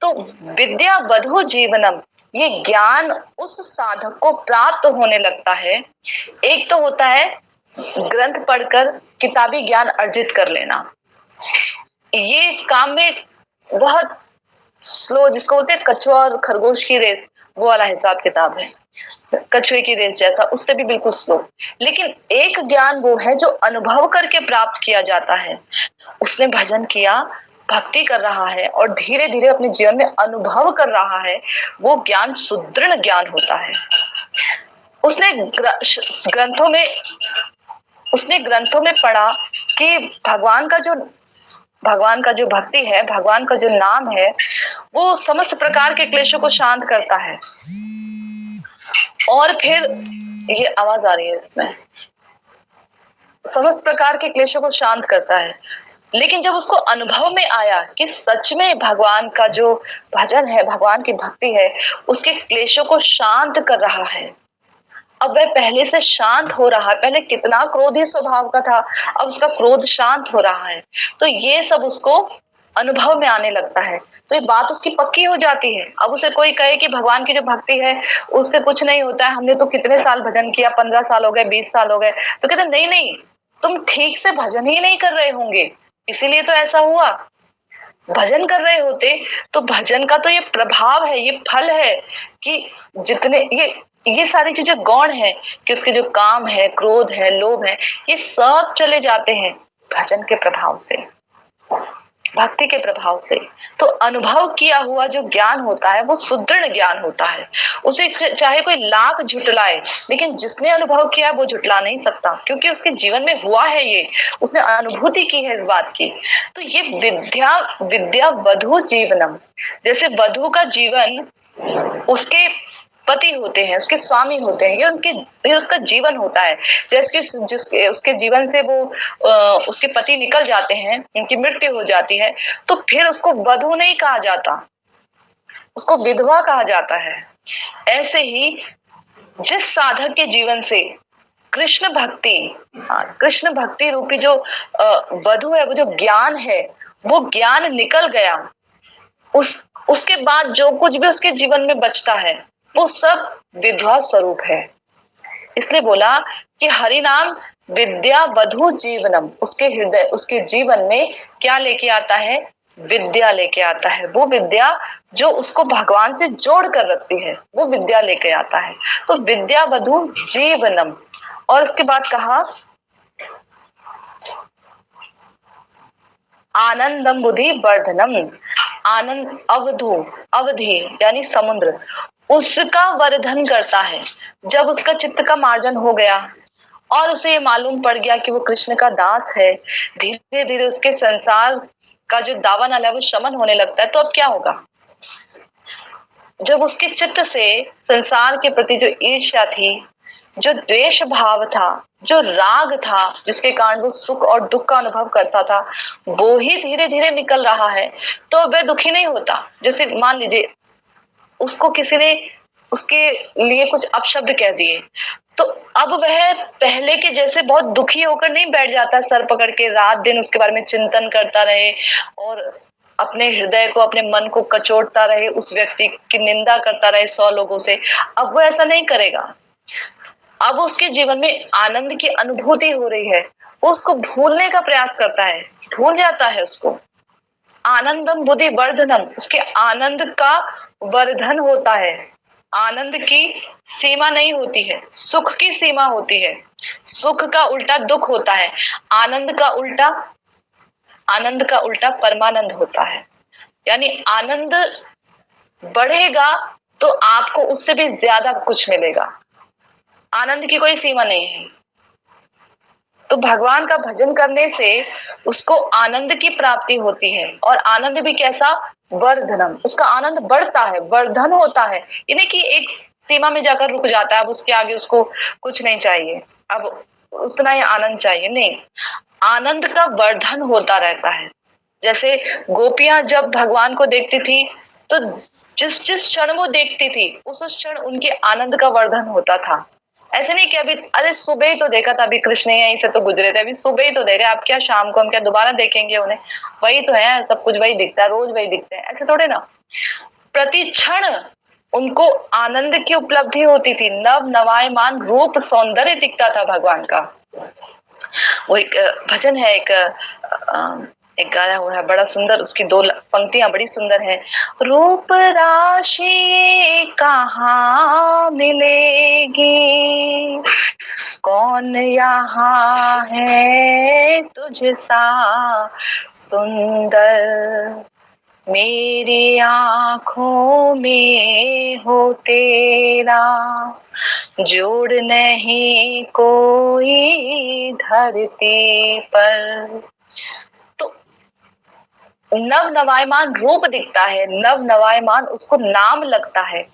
तो विद्या वधु जीवनम, ये ज्ञान उस साधक को प्राप्त होने लगता है। एक तो होता है ग्रंथ पढ़कर किताबी ज्ञान अर्जित कर लेना, ये काम में बहुत स्लो, जिसको बोलते हैं कछुआ और खरगोश की रेस, वो वाला हिसाब किताब है, कछुए की रेस जैसा, उससे भी बिल्कुल स्लो। लेकिन एक ज्ञान वो है जो अनुभव करके प्राप्त किया जाता है। उसने भजन किया, भक्ति कर रहा है और धीरे धीरे अपने जीवन में अनुभव कर रहा है, वो ज्ञान सुदृढ़ ज्ञान होता है। उसने ग्रंथों में पढ़ा कि भगवान का जो भक्ति है, भगवान का जो नाम है, वो समस्त प्रकार के क्लेशों को शांत करता है। और फिर ये आवाज आ रही है इसमें, समस्त प्रकार के क्लेशों को शांत करता है। लेकिन जब उसको अनुभव में आया कि सच में भगवान का जो भजन है, भगवान की भक्ति है, उसके क्लेशों को शांत कर रहा है, अब वह पहले से शांत हो रहा है। पहले कितना क्रोधी स्वभाव का था, अब उसका क्रोध शांत हो रहा है। तो ये सब उसको अनुभव में आने लगता है, तो ये बात उसकी पक्की हो जाती है। अब उसे कोई कहे कि भगवान की जो भक्ति है उससे कुछ नहीं होता है, हमने तो कितने साल भजन किया, 15 साल हो गए, 20 साल हो गए, तो कहते नहीं नहीं, तुम ठीक से भजन ही नहीं कर रहे होंगे, इसीलिए तो ऐसा हुआ। भजन कर रहे होते तो भजन का तो ये प्रभाव है, ये फल है कि जितने ये सारी चीजें गौण है कि उसके जो काम है, क्रोध है, लोभ है, ये सब चले जाते हैं भजन के प्रभाव से, भक्ति के प्रभाव से। तो अनुभव किया हुआ जो ज्ञान होता है वो सुदृढ़ ज्ञान होता है। उसे चाहे कोई लाख झुटलाए, लेकिन जिसने अनुभव किया वो झुटला नहीं सकता, क्योंकि उसके जीवन में हुआ है, ये उसने अनुभूति की है इस बात की। तो ये विद्या वधु जीवनम, जैसे वधु का जीवन उसके पति होते हैं, उसके स्वामी होते हैं, ये उसका जीवन होता है। जैसे उसके जीवन से वो उसके पति निकल जाते हैं, उनकी मृत्यु हो जाती है, तो फिर उसको वधु नहीं कहा जाता, उसको विधवा कहा जाता है। ऐसे ही जिस साधक के जीवन से कृष्ण भक्ति रूपी जो वधु है, वो जो ज्ञान है, वो ज्ञान निकल गया, उसके बाद जो कुछ भी उसके जीवन में बचता है वो सब विधवा स्वरूप है। इसलिए बोला कि हरि नाम विद्या वधु जीवनम, उसके हृदय, उसके जीवन में क्या लेके आता है? विद्या लेके आता है। वो विद्या जो उसको भगवान से जोड़ कर रखती है, वो विद्या लेके आता है। तो विद्या वधु जीवनम। और उसके बाद कहा आनंदम बुद्धि वर्धनम, आनंद अवधि यानी समुद्र, उसका वर्धन करता है। जब उसका चित्त का मार्जन हो गया, और उसे ये मालूम पड़ गया कि वो कृष्ण का दास है, धीरे धीरे उसके संसार का जो दावानल है वो शमन होने लगता है। तो अब क्या होगा? जब उसके चित्त से संसार के प्रति जो ईर्ष्या थी, जो द्वेष भाव था, जो राग था, जिसके कारण वो सुख और दुख का अनुभव करता था, वो ही धीरे धीरे निकल रहा है, तो वह दुखी नहीं होता। जैसे मान लीजिए उसको किसी ने उसके लिए कुछ अपशब्द कह दिए, तो अब वह पहले के जैसे बहुत दुखी होकर नहीं बैठ जाता, सर पकड़ के रात दिन उसके बारे में चिंतन करता रहे और अपने हृदय को, अपने मन को कचोटता रहे, उस व्यक्ति की निंदा करता रहे 100 लोगों से। अब वो ऐसा नहीं करेगा। अब उसके जीवन में आनंद की अनुभूति हो रही है, वो उसको भूलने का प्रयास करता है, भूल जाता है उसको। आनंदम बुद्धि वर्धनम, उसके आनंद का वर्धन होता है। आनंद की सीमा नहीं होती है, सुख की सीमा होती है। सुख का उल्टा दुख होता है, आनंद का उल्टा परमानंद होता है। यानी आनंद बढ़ेगा तो आपको उससे भी ज्यादा कुछ मिलेगा। आनंद की कोई सीमा नहीं है। तो भगवान का भजन करने से उसको आनंद की प्राप्ति होती है, और आनंद भी कैसा? वर्धनम, उसका आनंद बढ़ता है, वर्धन होता है। यानी कि एक सीमा में जाकर रुक जाता है, अब उसके आगे उसको कुछ नहीं चाहिए, अब उतना ही आनंद चाहिए नहीं, आनंद का वर्धन होता रहता है। जैसे गोपियां जब भगवान को देखती थी, तो जिस जिस क्षण वो देखती थी उस क्षण उनके आनंद का वर्धन होता था। ऐसे नहीं कि अभी अरे सुबह ही तो देखा था, अभी कृष्ण यहीं से तो गुजरे थे, अभी सुबह ही तो देखे, आप क्या शाम को हम क्या दोबारा देखेंगे उन्हें? वही तो है, सब कुछ वही दिखता है, रोज वही दिखते हैं, ऐसे थोड़े ना। प्रति क्षण उनको आनंद की उपलब्धि होती थी, नव नवायमान रूप सौंदर्य दिखता था भगवान का। वो एक भजन है, एक गाया हुआ है बड़ा सुंदर, उसकी 2 पंक्तियां बड़ी सुंदर है। रूप राशि कहाँ मिलेगी, कौन यहाँ है तुझसा सुंदर, मेरी आंखों में हो तेरा जोड़ नहीं कोई धरती पर। तो नव नवायमान रूप दिखता है, नव नवायमान उसको नाम लगता है,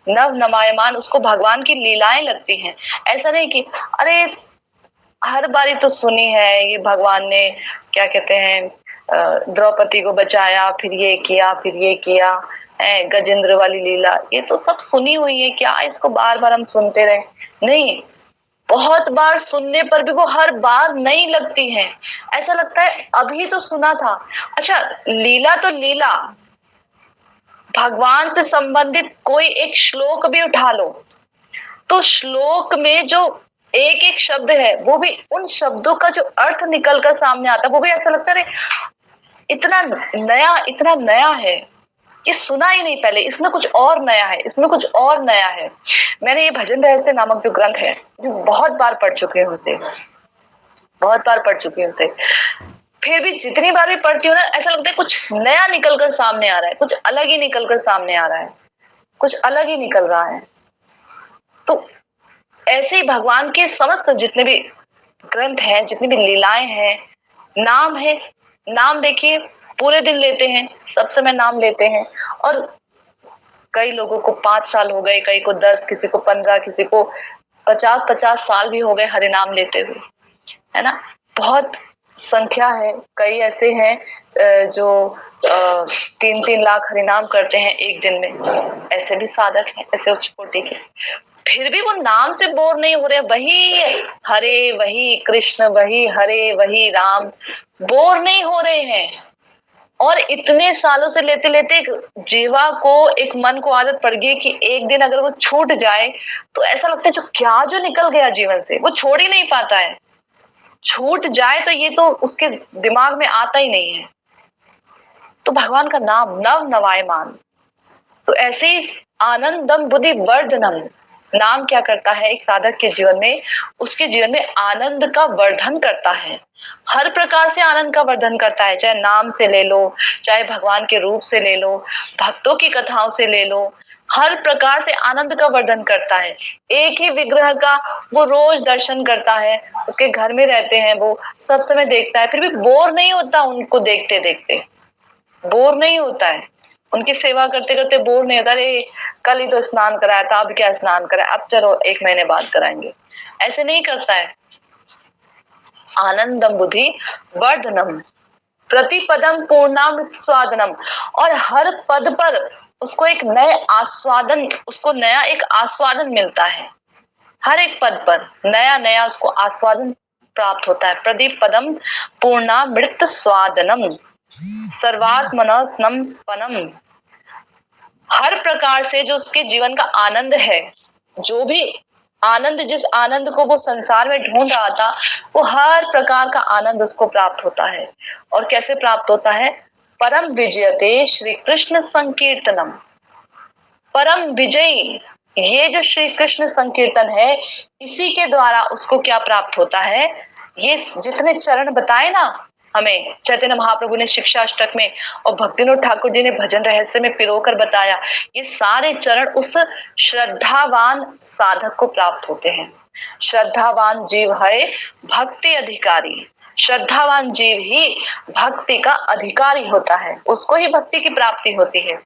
नव नवायमान उसको भगवान की लीलाएं लगती हैं। ऐसा नहीं कि अरे हर बारी तो सुनी है ये भगवान ने क्या कहते हैं द्रौपदी को बचाया, फिर ये किया, फिर ये किया, गजेंद्र वाली लीला, ये तो सब सुनी हुई है, क्या इसको बार बार हम सुनते रहे? नहीं, बहुत बार सुनने पर भी वो हर बार नहीं लगती है। ऐसा लगता है अभी तो सुना था। अच्छा, लीला तो लीला, भगवान से संबंधित कोई एक श्लोक भी उठा लो, तो श्लोक में जो एक एक शब्द है, वो भी उन शब्दों का जो अर्थ निकल कर सामने आता है, वो भी ऐसा लगता है इतना नया है, ये सुना ही नहीं पहले, इसमें कुछ और नया है, इसमें कुछ और नया है। मैंने ये भजन रहस्य नामक जो ग्रंथ है, जो बहुत बार पढ़ चुकी हूँ उसे, बहुत बार पढ़ चुकी हूँ उसे, फिर भी जितनी बार भी पढ़ती हूँ ना, ऐसा लगता है कुछ नया निकल कर सामने आ रहा है, कुछ अलग ही निकल कर सामने आ रहा है, कुछ अलग ही निकल रहा है। तो ऐसे ही भगवान के समस्त जितने भी ग्रंथ हैं, जितनी भी लीलाएं हैं, नाम है, नाम देखिए पूरे दिन लेते हैं, सब समय नाम लेते हैं, और कई लोगों को 5 साल हो गए, कई को 10, किसी को 15, किसी को 50-50 साल भी हो गए हरि नाम लेते हुए, है ना। बहुत संख्या है, कई ऐसे हैं जो 3-3 लाख हरिनाम करते हैं एक दिन में, ऐसे भी साधक हैं, ऐसे उच्च कोटि के, फिर भी वो नाम से बोर नहीं हो रहे, वही हरे वही कृष्ण, वही हरे वही राम, बोर नहीं हो रहे हैं। और इतने सालों से लेते लेते जीवा को, एक मन को आदत पड़ गई कि एक दिन अगर वो छूट जाए तो ऐसा लगता है जो निकल गया जीवन से, वो छोड़ ही नहीं पाता है। छूट जाए तो ये तो उसके दिमाग में आता ही नहीं है। तो भगवान का नाम नव नवायमान, तो ऐसे ही आनंदम बुद्धि वर्धनम, नाम क्या करता है एक साधक के जीवन में? उसके जीवन में आनंद का वर्धन करता है, हर प्रकार से आनंद का वर्धन करता है, चाहे नाम से ले लो, चाहे भगवान के रूप से ले लो, भक्तों की कथाओं से ले लो, हर प्रकार से आनंद का वर्धन करता है। एक ही विग्रह का वो रोज दर्शन करता है, उसके घर में रहते हैं, वो सब समय देखता है, फिर भी बोर नहीं होता उनको देखते देखते, बोर नहीं होता है। उनकी सेवा करते करते बोर नहीं होता, अरे कल ही तो स्नान कराया था, अब क्या स्नान कराया, अब चलो 1 महीने बाद कराएंगे, ऐसे नहीं करता है। आनंदम बुद्धि वर्धनम प्रतिपदम पूर्णामृत स्वादनम, और हर पद पर उसको एक नए आस्वादन, उसको नया एक आस्वादन मिलता है। हर एक पद पर नया नया उसको आस्वादन प्राप्त होता है। प्रतिपदम पूर्णामृत स्वादनम सर्वात्मनस्नम पनम, हर प्रकार से जो उसके जीवन का आनंद है, जो भी आनंद, जिस आनंद को वो संसार में ढूंढ रहा था, वो हर प्रकार का आनंद उसको प्राप्त होता है। और कैसे प्राप्त होता है? परम विजयते श्री कृष्ण संकीर्तनम, परम विजयी ये जो श्री कृष्ण संकीर्तन है, इसी के द्वारा उसको क्या प्राप्त होता है? ये जितने चरण बताए ना हमें चैतन्य महाप्रभु ने शिक्षा अष्टक में, और भक्तिनोद ठाकुर जी ने भजन रहस्य में पिरोकर बताया, ये सारे चरण उस श्रद्धावान साधक को प्राप्त होते हैं। श्रद्धावान जीव है भक्ति अधिकारी, श्रद्धावान जीव ही भक्ति का अधिकारी होता है, उसको ही भक्ति की प्राप्ति होती है।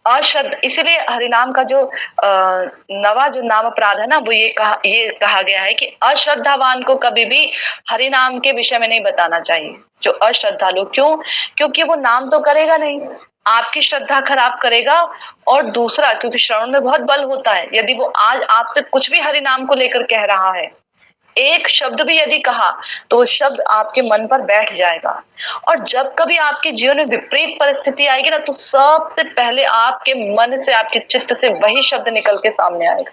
अश्रद्धा, इसीलिए हरिनाम का जो नवा जो नाम अपराध है ना, वो ये कहा गया है कि अश्रद्धावान को कभी भी हरिनाम के विषय में नहीं बताना चाहिए। जो अश्रद्धालु, क्यों? क्योंकि वो नाम तो करेगा नहीं, आपकी श्रद्धा खराब करेगा। और दूसरा, क्योंकि श्रवण में बहुत बल होता है, यदि वो आज आपसे कुछ भी हरिनाम को लेकर कह रहा है, एक शब्द भी यदि कहा, तो वो शब्द आपके मन पर बैठ जाएगा। और जब कभी आपके जीवन में विपरीत परिस्थिति आएगी ना, तो सबसे पहले आपके मन से, आपके चित्त से वही शब्द निकल के सामने आएगा।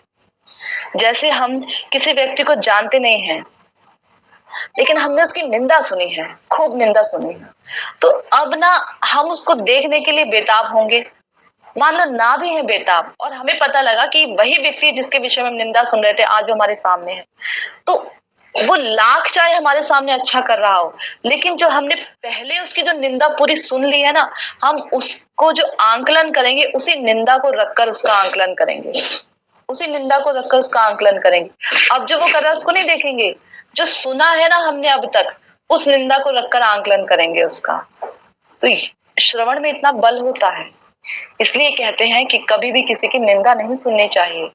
जैसे हम किसी व्यक्ति को जानते नहीं हैं, लेकिन हमने उसकी निंदा सुनी है, खूब निंदा सुनी है, तो अब ना हम उसको देखने के लिए बेताब होंगे। मान लो ना भी है बेताब, और हमें पता लगा कि वही व्यक्ति जिसके विषय में हम निंदा सुन रहे थे आज वो हमारे सामने है, तो वो लाख चाहे हमारे सामने अच्छा कर रहा हो, लेकिन जो हमने पहले उसकी जो निंदा पूरी सुन ली है ना, हम उसको जो आंकलन करेंगे, उसी निंदा को रखकर उसका आंकलन करेंगे, उसी निंदा को रखकर उसका आंकलन करेंगे। अब जो वो कर रहा है उसको नहीं देखेंगे, जो सुना है ना हमने अब तक, उस निंदा को रखकर आंकलन करेंगे उसका। तो श्रवण में इतना बल होता है, इसलिए कहते हैं कि कभी भी किसी की निंदा नहीं सुननी चाहिए,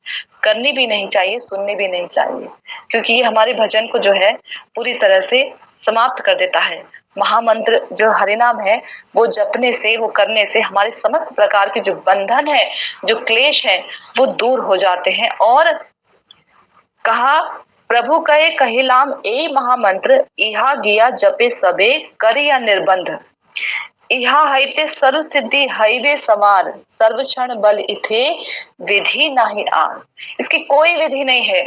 करनी भी नहीं चाहिए, सुननी भी नहीं चाहिए, क्योंकि ये हमारे भजन को जो है पूरी तरह से समाप्त कर देता है। महामंत्र जो हरिनाम है, वो जपने से, वो करने से हमारे समस्त प्रकार के जो बंधन है, जो क्लेश है, वो दूर हो जाते हैं। और कहा, प्रभु कहे कहिलाम ए महामंत्र, इहा गिया जपे सबे करिया निर्बंध, इहा हईते सर्व सिद्धि हईवे समार, सर्व क्षण बल इथे विधि नहीं आर। इसकी कोई विधि नहीं है,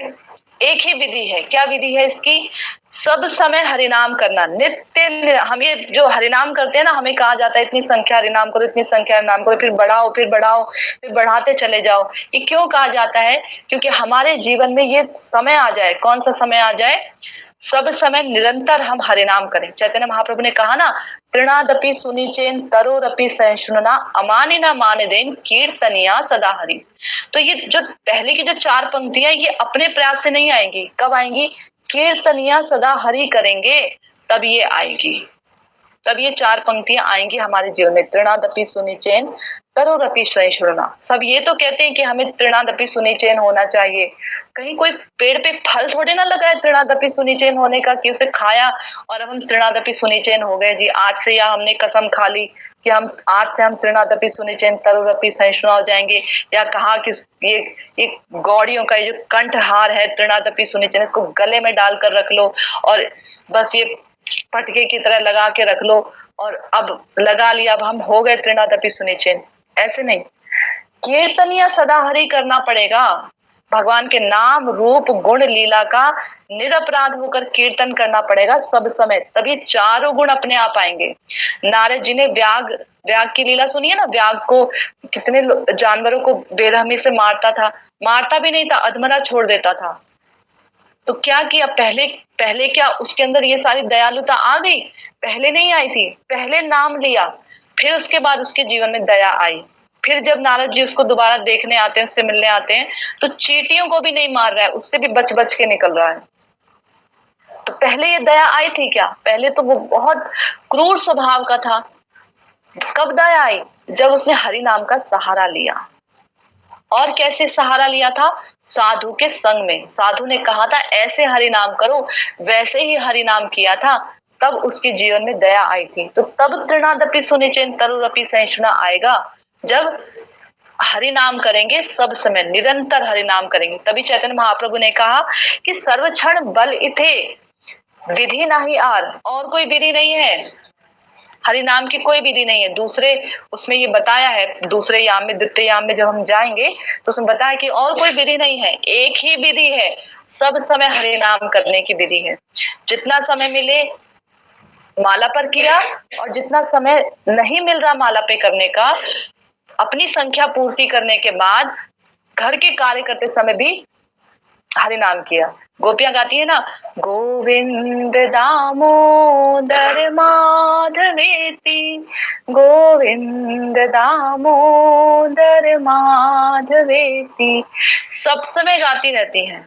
एक ही विधि है। क्या विधि है इसकी? सब समय हरिनाम करना, नित्य। हम ये जो हरिनाम करते हैं ना, हमें कहा जाता है इतनी संख्या हरिनाम करो, इतनी संख्या हरिनाम करो, फिर बढ़ाओ, फिर बढ़ाओ, फिर बढ़ाते चले जाओ। ये क्यों कहा जाता है? क्योंकि हमारे जीवन में ये समय आ जाए। कौन सा समय आ जाए? सब समय निरंतर हम हरिनाम करें। चैतन्य महाप्रभु ने कहा ना, तृणादपि सुनिचेन तरोरपि सहिष्णुना, अमानिना मानदेन कीर्तनिया सदा हरि। तो ये जो पहले की जो 4 पंक्तियां, ये अपने प्रयास से नहीं आएंगी। कब आएंगी? कीर्तनिया सदा हरि करेंगे तब ये आएगी, तब ये 4 पंक्तियां आएंगी हमारे जीवन में। तृणादपि सुनिचेन तरोरपि सहिष्णुना। सब ये तो कहते हैं कि हमें तृणादपि सुनिचेन होना चाहिए, कहीं कोई पेड़ पे फल थोड़े ना लगा है तृणादपि सुनिचेन होने का, कि उसे खाया और अब हम तृणादपि सुनिचेन हो गए जी आज से, या हमने कसम खा ली कि हम आज से हम तृणादपि सुनिचेन तरोरपि सहिष्णु हो जाएंगे, या कहा कि ये गौड़ियों का जो कंठहार है तृणादपि सुनिचेन, इसको गले में डालकर रख लो और बस ये पटके की तरह लगा के रख लो, और अब लगा लिया, अब हम हो गए तृणादपि सुनिचेन। ऐसे नहीं, कीर्तनिया सदा हरि करना पड़ेगा। भगवान के नाम रूप गुण लीला का निरपराध होकर कीर्तन करना पड़ेगा सब समय, तभी 4 गुण अपने आप आएंगे। नारद जी ने व्याग की लीला सुनी है ना, व्याग को कितने जानवरों को बेरहमी से मारता था, मारता भी नहीं था, अधमरा छोड़ देता था। तो क्या किया? पहले क्या उसके अंदर ये सारी दयालुता आ गई? पहले नहीं आई थी। पहले नाम लिया, फिर उसके बाद उसके जीवन में दया आई, फिर जब नारद जी उसको दोबारा देखने आते हैं, उससे मिलने आते हैं, तो चींटियों को भी नहीं मार रहा है, उससे भी बच बच के निकल रहा है। तो पहले ये दया आई थी क्या? पहले तो वो बहुत क्रूर स्वभाव का था। कब दया आई? जब उसने हरि नाम का सहारा लिया। और कैसे सहारा लिया था? साधु के संग में। साधु ने कहा था ऐसे हरि नाम करो, वैसे ही हरि नाम किया था, तब उसके जीवन में दया आई थी। तो तब तृणादपि सुनिचेन तरुरपि सहिष्णुना आएगा, जब हरि नाम करेंगे, सब समय निरंतर हरि नाम करेंगे। तभी चैतन्य महाप्रभु ने कहा कि सर्वक्षण बल इथे विधि नहीं आर, और कोई विधि नहीं है, हरि नाम की कोई विधि नहीं है। दूसरे उसमें ये बताया है, दूसरे याम में, द्वितीय याम में जब हम जाएंगे तो उसमें बताया कि और कोई विधि नहीं है, एक ही विधि है, सब समय हरि नाम करने की विधि है। जितना समय मिले माला पर किया, और जितना समय नहीं मिल रहा माला पे करने का, अपनी संख्या पूर्ति करने के बाद घर के कार्य करते समय भी हरि नाम किया। गोपियां गाती है ना, गोविंद दामोदर माधवेति, गोविंद दामोदर माधवेति, सब समय गाती रहती हैं।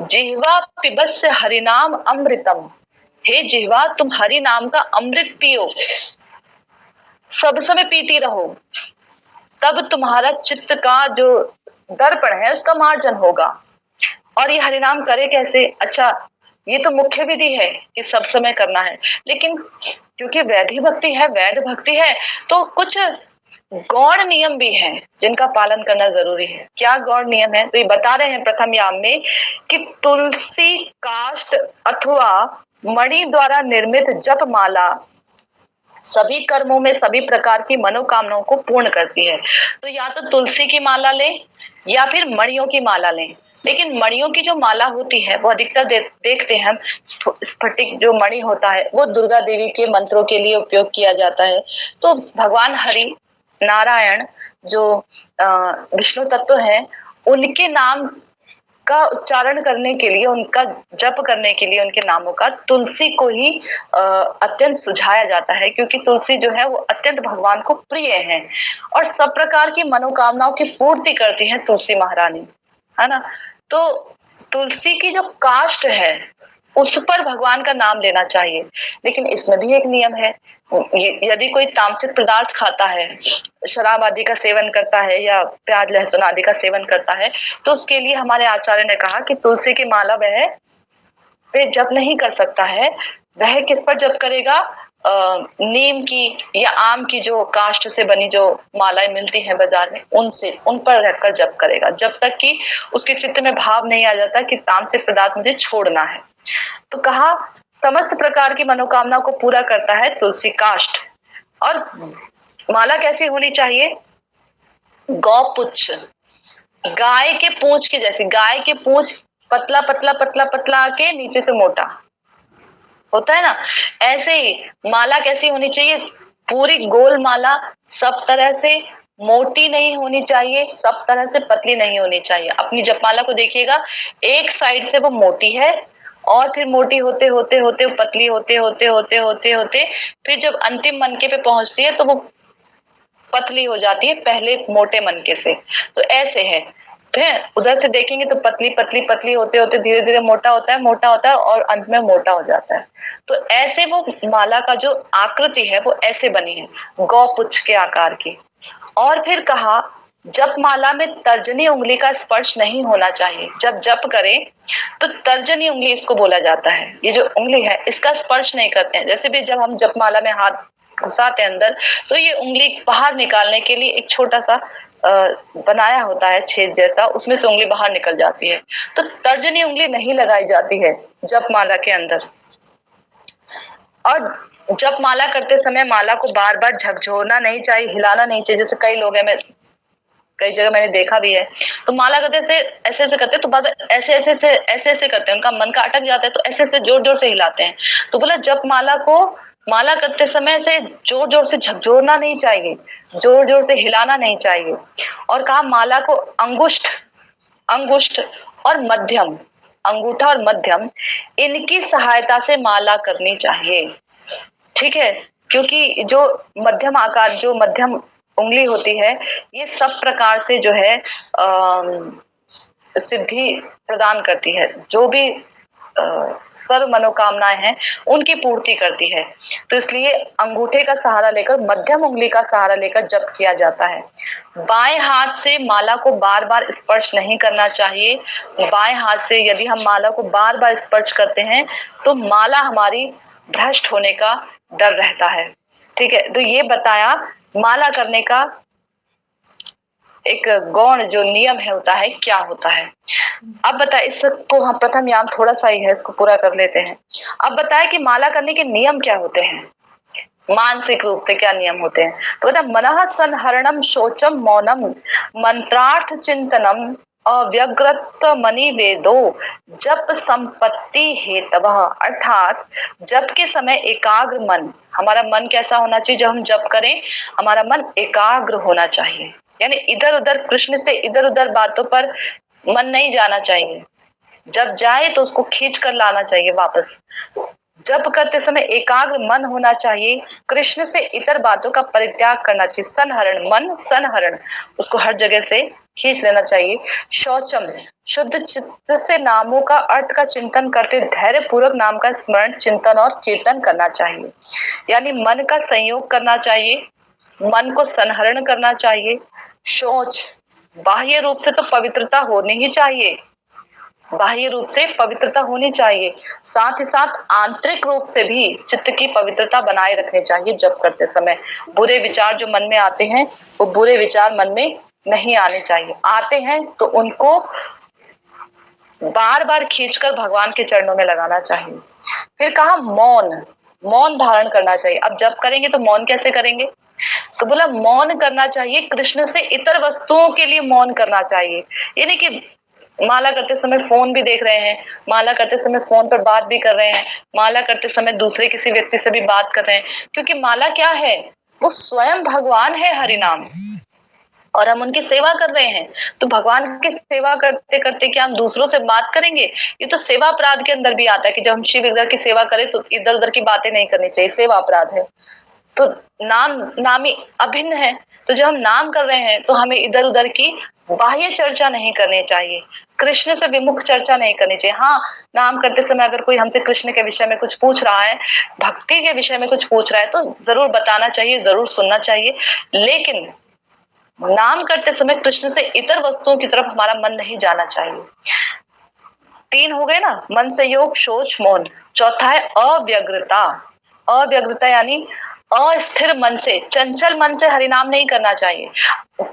जिह्वा पिबस्य हरिनाम अमृतम, हे जिह्वा तुम हरि नाम का अमृत पियो, सब समय पीती रहो, तब तुम्हारा चित्त का जो दर्पण है उसका मार्जन होगा। और ये हरिनाम करे कैसे? अच्छा, ये तो मुख्य विधि है कि सब समय करना है, लेकिन क्योंकि वैधि भक्ति है, वैध भक्ति है, तो कुछ गौण नियम भी हैं जिनका पालन करना जरूरी है। क्या गौण नियम है? तो ये बता रहे हैं प्रथम याम में कि तुलसी काष्ठ अथवा मणि द्वारा निर्मित जप माला सभी कर्मों में सभी प्रकार की मनोकामनाओं को पूर्ण करती है। तो या तो तुलसी की माला लें या फिर मणियों की माला लें। लेकिन मणियों की जो माला होती है वो अधिकतर देखते हैं हम, स्फटिक जो मणि होता है वो दुर्गा देवी के मंत्रों के लिए उपयोग किया जाता है। तो भगवान हरि नारायण जो विष्णु तत्व है, उनके नाम का उच्चारण करने के लिए, उनका जप करने के लिए, उनके नामों का तुलसी को ही अत्यंत सुझाया जाता है, क्योंकि तुलसी जो है वो अत्यंत भगवान को प्रिय है और सब प्रकार की मनोकामनाओं की पूर्ति करती है तुलसी महारानी, है ना। तो तुलसी की जो काष्ठ है उस पर भगवान का नाम लेना चाहिए। लेकिन इसमें भी एक नियम है, यदि कोई तामसिक पदार्थ खाता है, शराब आदि का सेवन करता है या प्याज लहसुन आदि का सेवन करता है, तो उसके लिए हमारे आचार्य ने कहा कि तुलसी की माला वह पे जप नहीं कर सकता है। वह किस पर जप करेगा? नीम की या आम की जो काष्ठ से बनी जो मालाएं मिलती हैं बाजार में, उनसे उन पर रखकर जप करेगा, जब तक कि उसके चित्त में भाव नहीं आ जाता कि तामसिक पदार्थ मुझे छोड़ना है। तो कहा समस्त प्रकार की मनोकामना को पूरा करता है तुलसी काष्ठ। और माला कैसी होनी चाहिए? गौपुच्छ, गाय के पूंछ के जैसी। गाय के पूंछ पतला पतला पतला पतला के नीचे से मोटा होता है ना, ऐसे ही माला कैसी होनी चाहिए? पूरी गोल माला, सब तरह से मोटी नहीं होनी चाहिए, सब तरह से पतली नहीं होनी चाहिए। अपनी जपमाला को देखिएगा, एक साइड से वो मोटी है और फिर मोटी होते होते होते पतली होते होते होते होते होते फिर जब अंतिम मनके पे पहुंचती है तो वो पतली हो जाती है पहले मोटे मनके से। तो ऐसे है, फिर उधर से देखेंगे तो पतली पतली पतली होते होते धीरे धीरे मोटा होता है, मोटा होता है और अंत में मोटा हो जाता है। तो ऐसे वो माला का जो आकृति है वो ऐसे बनी है, गौपुच्छ के आकार की। और फिर कहा जप माला में तर्जनी उंगली का स्पर्श नहीं होना चाहिए। जब जप करें तो तर्जनी उंगली इसको बोला जाता है, ये जो उंगली है इसका स्पर्श नहीं करते हैं। जैसे भी जब हम जप माला में हाथ घुसाते हैं अंदर, तो ये उंगली बाहर निकालने के लिए एक छोटा सा बनाया होता है छेद जैसा, उसमें से उंगली बाहर निकल जाती है। तो तर्जनी उंगली नहीं लगाई जाती है जप माला के अंदर। और जप माला करते समय माला को बार बार झकझोरना नहीं चाहिए, हिलाना नहीं चाहिए। जैसे कई लोग हैं, मैं कई जगह मैंने देखा भी है, तो माला करते से ऐसे ऐसे करते, तो बार बार ऐसे ऐसे से ऐसे ऐसे करते हैं, उनका मन का अटक जाता है तो ऐसे ऐसे जोर जोर से हिलाते हैं। तो बोला जप माला को माला करते समय से जोर जोर से झकझोरना नहीं चाहिए, जोर जोर से हिलाना नहीं चाहिए। और कहा माला को अंगुष्ठ अंगुष्ठ और मध्यम, अंगूठा और मध्यम, इनकी सहायता से माला करनी चाहिए। ठीक है, क्योंकि जो मध्यम आकार, जो मध्यम उंगली होती है, ये सब प्रकार से जो है सिद्धि प्रदान करती है। जो भी सर्व मनोकामनाएं हैं उनकी पूर्ति करती है। तो इसलिए अंगूठे का सहारा लेकर, मध्यम उंगली का सहारा लेकर जप किया जाता है। बाएं हाथ से माला को बार बार स्पर्श नहीं करना चाहिए। बाएं हाथ से यदि हम माला को बार बार स्पर्श करते हैं तो माला हमारी भ्रष्ट होने का डर रहता है। ठीक है, तो ये बताया माला करने का एक गौण जो नियम है होता है, क्या होता है। अब बताए, इसको हम प्रथम याम थोड़ा सा ही है, इसको पूरा कर लेते हैं। अब बताए कि माला करने के नियम क्या होते हैं, मानसिक रूप से क्या नियम होते हैं। तो बता, मनः संहरणम शोचम मौनम मंत्रार्थ चिंतनम अव्यग्रत मणि वेदो जप संपत्ति हेतवः। अर्थात जप के समय एकाग्र मन, हमारा मन कैसा होना चाहिए, जब हम जप करें हमारा मन एकाग्र होना चाहिए, यानी इधर उधर कृष्ण से इधर उधर बातों पर मन नहीं जाना चाहिए। जब जाए तो उसको खींच कर लाना चाहिए वापस। जप करते समय एकाग्र मन होना चाहिए, कृष्ण से इतर बातों का परित्याग करना चाहिए। संहरण, मन संहरण, उसको हर जगह से खींच लेना चाहिए। शौचम, शुद्ध चित्त से नामों का अर्थ का चिंतन करते धैर्य पूर्वक नाम का स्मरण, चिंतन और कीर्तन करना चाहिए। यानी मन का संयोग करना चाहिए, मन को संहरण करना चाहिए। शौच, बाह्य रूप से तो पवित्रता होनी ही चाहिए, बाह्य रूप से पवित्रता होनी चाहिए, साथ ही साथ आंतरिक रूप से भी चित्त की पवित्रता बनाए रखनी चाहिए। जप करते समय बुरे विचार जो मन में आते हैं वो बुरे विचार मन में नहीं आने चाहिए, आते हैं तो उनको बार बार खींचकर भगवान के चरणों में लगाना चाहिए। फिर कहा मौन, मौन धारण करना चाहिए। अब जप करेंगे तो मौन कैसे करेंगे, तो बोला मौन करना चाहिए, कृष्ण से इतर वस्तुओं के लिए मौन करना चाहिए। यानी कि माला करते समय फोन भी देख रहे हैं, माला करते समय फोन पर बात भी कर रहे हैं, माला करते समय दूसरे किसी व्यक्ति से भी बात कर रहे हैं, क्योंकि माला क्या है, वो स्वयं भगवान है हरिनाम, और हम उनकी सेवा कर रहे हैं। तो भगवान की सेवा करते करते क्या हम दूसरों से बात करेंगे, ये तो सेवा अपराध के अंदर भी आता है कि जब हम शिव विग्रह की सेवा करें तो इधर उधर की बातें नहीं करनी चाहिए, सेवा अपराध है। तो नामी अभिन्न है, तो जब हम नाम कर रहे हैं तो हमें इधर उधर की बाह्य चर्चा नहीं करनी चाहिए, कृष्ण से विमुख चर्चा नहीं करनी चाहिए। हाँ, नाम करते समय अगर कोई हमसे कृष्ण के विषय में कुछ पूछ रहा है, भक्ति के विषय में कुछ पूछ रहा है, तो जरूर बताना चाहिए, जरूर सुनना चाहिए, लेकिन नाम करते समय कृष्ण से इतर वस्तुओं की तरफ हमारा मन नहीं जाना चाहिए। 3 हो गए ना, मन से योग, शोच, मौन। चौथा है अव्यग्रता। अव्यग्रता यानी अस्थिर मन से, चंचल मन से हरिनाम नहीं करना चाहिए।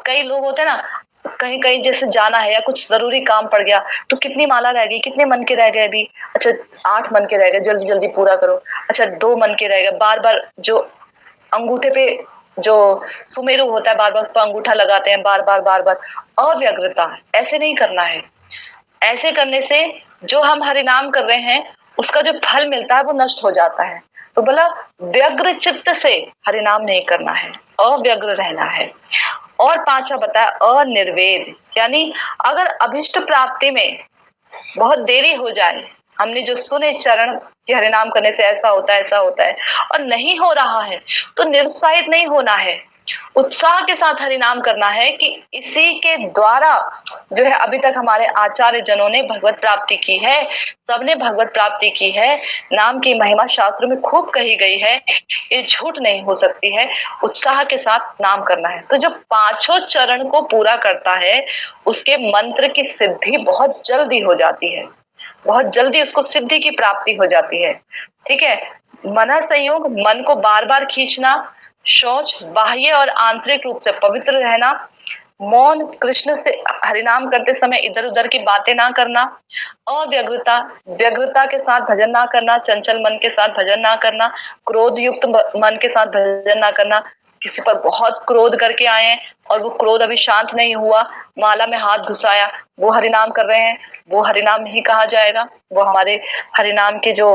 कई लोग होते हैं ना, कहीं कहीं जैसे जाना है या कुछ जरूरी काम पड़ गया, तो कितनी माला रह गई, कितने मन के रह गए अभी, अच्छा 8 मन के रह गए, जल्दी जल्दी पूरा करो, अच्छा 2 मन के रह गए, बार बार जो अंगूठे पे जो सुमेरु होता है बार बार उस पर अंगूठा लगाते हैं, बार बार बार बार। अव्यग्रता, ऐसे नहीं करना है। ऐसे करने से जो हम हरिनाम कर रहे हैं उसका जो फल मिलता है वो नष्ट हो जाता है। तो बोला व्यग्र चित्त से हरिनाम नहीं करना है, अव्यग्र रहना है। और 5वां बताया अनिर्वेद, यानी अगर अभिष्ट प्राप्ति में बहुत देरी हो जाए, हमने जो सुने चरण कि हरिनाम करने से ऐसा होता है ऐसा होता है, और नहीं हो रहा है, तो निरुत्साहित नहीं होना है, उत्साह के साथ हरिनाम करना है कि इसी के द्वारा जो है अभी तक हमारे आचार्य जनों ने भगवत प्राप्ति की है, सबने भगवत प्राप्ति की है, नाम की महिमा शास्त्र में खूब कही गई है, ये झूठ नहीं हो सकती है, उत्साह के साथ नाम करना है। तो जो 5 चरण को पूरा करता है उसके मंत्र की सिद्धि बहुत जल्दी हो जाती है, बहुत जल्दी उसको सिद्धि की प्राप्ति हो जाती है। ठीक है, मन संयोग, मन को बार बार खींचना, शौच, बाह्य और आंतरिक रूप से पवित्र रहना, मौन, कृष्ण से हरिनाम करते समय इधर उधर की बातें ना करना, अव्यग्रता, व्यग्रता के साथ भजन ना करना, चंचल मन के साथ भजन ना करना, क्रोध युक्त मन के साथ भजन ना करना, किसी पर बहुत क्रोध करके आए हैं और वो क्रोध अभी शांत नहीं हुआ, माला में हाथ घुसाया, वो हरिनाम कर रहे हैं, वो हरिनाम नहीं कहा जाएगा, वो हमारे हरिनाम के जो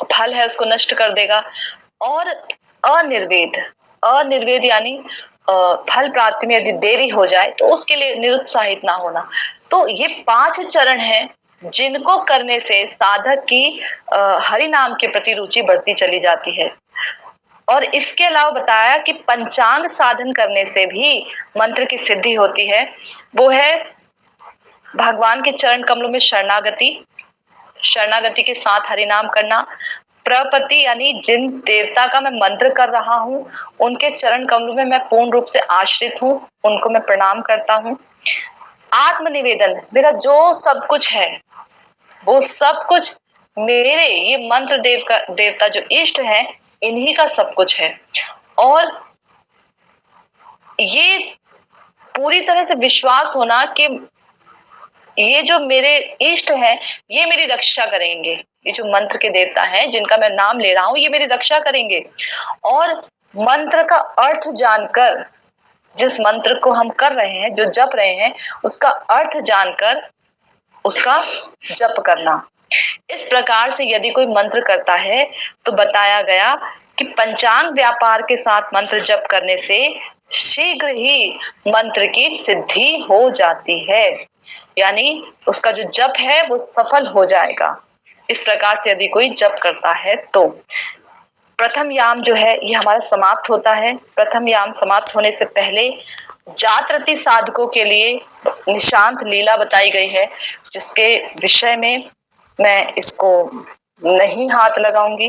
फल है उसको नष्ट कर देगा। और अनिर्वेद, अनिर्वेद यानी फल प्राप्ति में यदि देरी हो जाए तो उसके लिए निरुत्साहित ना होना। तो ये 5 चरण हैं जिनको करने से साधक की हरि नाम के प्रति रुचि बढ़ती चली जाती है। और इसके अलावा बताया कि पंचांग साधन करने से भी मंत्र की सिद्धि होती है। वो है भगवान के चरण कमलों में शरणागति, शरणागति के साथ हरि नाम करना, प्रपति यानी जिन देवता का मैं मंत्र कर रहा हूँ उनके चरण कमलों में मैं पूर्ण रूप से आश्रित हूँ, उनको मैं प्रणाम करता हूँ। आत्मनिवेदन, मेरा जो सब कुछ है वो सब कुछ मेरे ये मंत्र देवता जो इष्ट है इन्हीं का सब कुछ है। और ये पूरी तरह से विश्वास होना कि ये जो मेरे इष्ट है ये मेरी रक्षा करेंगे, ये जो मंत्र के देवता हैं जिनका मैं नाम ले रहा हूं ये मेरी रक्षा करेंगे। और मंत्र का अर्थ जानकर, जिस मंत्र को हम कर रहे हैं, जो जप रहे हैं, उसका अर्थ जानकर उसका जप करना। इस प्रकार से यदि कोई मंत्र करता है तो बताया गया कि पंचांग व्यापार के साथ मंत्र जप करने से शीघ्र ही मंत्र की सिद्धि हो जाती है, यानी उसका जो जप है वो सफल हो जाएगा। इस प्रकार से यदि कोई जप करता है तो प्रथम याम जो है ये हमारा समाप्त होता है। प्रथम याम समाप्त होने से पहले जातरती साधकों के लिए निशांत लीला बताई गई है, जिसके विषय में मैं इसको नहीं हाथ लगाऊंगी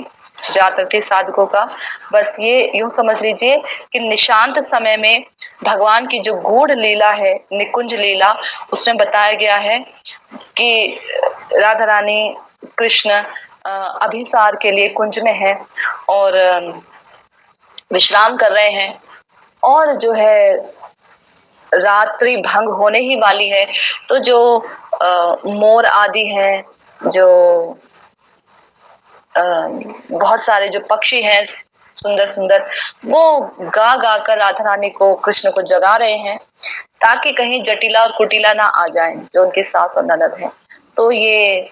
जातरती साधकों का। बस ये यूं समझ लीजिए कि निशांत समय में भगवान की जो गूढ़ लीला है, निकुंज लीला, उसमें बताया गया है कि राधा रानी कृष्ण अभिसार के लिए कुंज में है और विश्राम कर रहे हैं, और जो है रात्रि भंग होने ही वाली है। तो जो मोर आदि हैं, जो बहुत सारे जो पक्षी हैं सुंदर सुंदर, वो गा गा कर राधा रानी को, कृष्ण को जगा रहे हैं ताकि कहीं जटिला और कुटिला ना आ जाए जो उनकी सास और ननद है। तो ये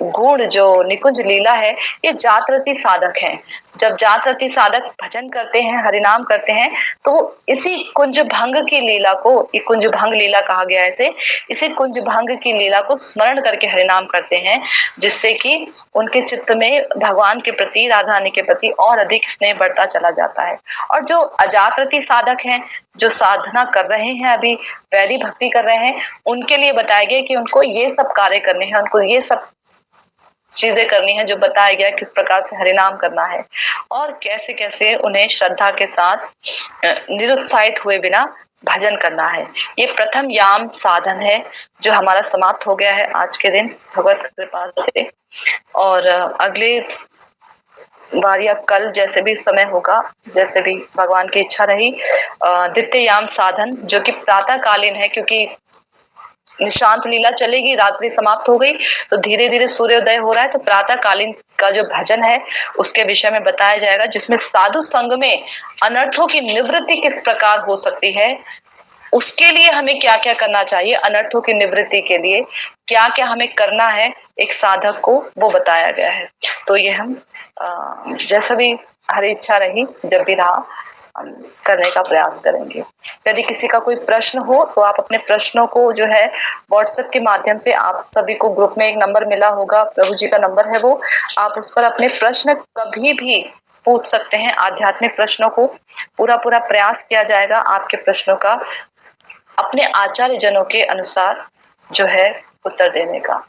गूढ़ जो निकुंज लीला है ये जातरती साधक हैं। जब जातरती साधक भजन करते हैं, हरिनाम करते हैं, तो इसी कुंज भंग की लीला को, ये कुंज भंग लीला कहा गया है इसे, इसी कुंज भंग की लीला को स्मरण करके हरिनाम करते हैं, जिससे कि उनके चित्त में भगवान के प्रति, राधा रानी के प्रति और अधिक स्नेह बढ़ता चला जाता है। और जो अजातरती साधक हैं, जो साधना कर रहे हैं, अभी वैरी भक्ति कर रहे हैं, उनके लिए बताया गया कि उनको ये सब कार्य करने हैं, उनको ये सब चीजें करनी है जो बताया गया किस प्रकार से हरिनाम करना है और कैसे कैसे उन्हें श्रद्धा के साथ निरुत्साहित हुए बिना भजन करना है। ये प्रथम याम साधन है जो हमारा समाप्त हो गया है आज के दिन भगवत कृपा से। और अगले बार या कल जैसे भी समय होगा, जैसे भी भगवान की इच्छा रही, द्वितीय याम साधन जो कि प्रातः कालीन है, क्योंकि निशांत लीला चलेगी, रात्रि समाप्त हो गई तो धीरे धीरे सूर्योदय हो रहा है, तो प्रातः कालीन का जो भजन है उसके विषय में बताया जाएगा, जिसमें साधु संग में अनर्थों की निवृत्ति किस प्रकार हो सकती है, उसके लिए हमें क्या क्या करना चाहिए, अनर्थों की निवृत्ति के लिए क्या क्या हमें करना है एक साधक को, वो बताया गया है। तो ये हम जैसा भी हरी इच्छा रही, जब भी रहा, करने का प्रयास करेंगे। यदि किसी का कोई प्रश्न हो तो आप अपने प्रश्नों को जो है व्हाट्सएप के माध्यम से, आप सभी को ग्रुप में एक नंबर मिला होगा, प्रभु जी का नंबर है वो, आप उस पर अपने प्रश्न कभी भी पूछ सकते हैं। आध्यात्मिक प्रश्नों को पूरा प्रयास किया जाएगा आपके प्रश्नों का अपने आचार्य जनों के अनुसार जो है उत्तर देने का।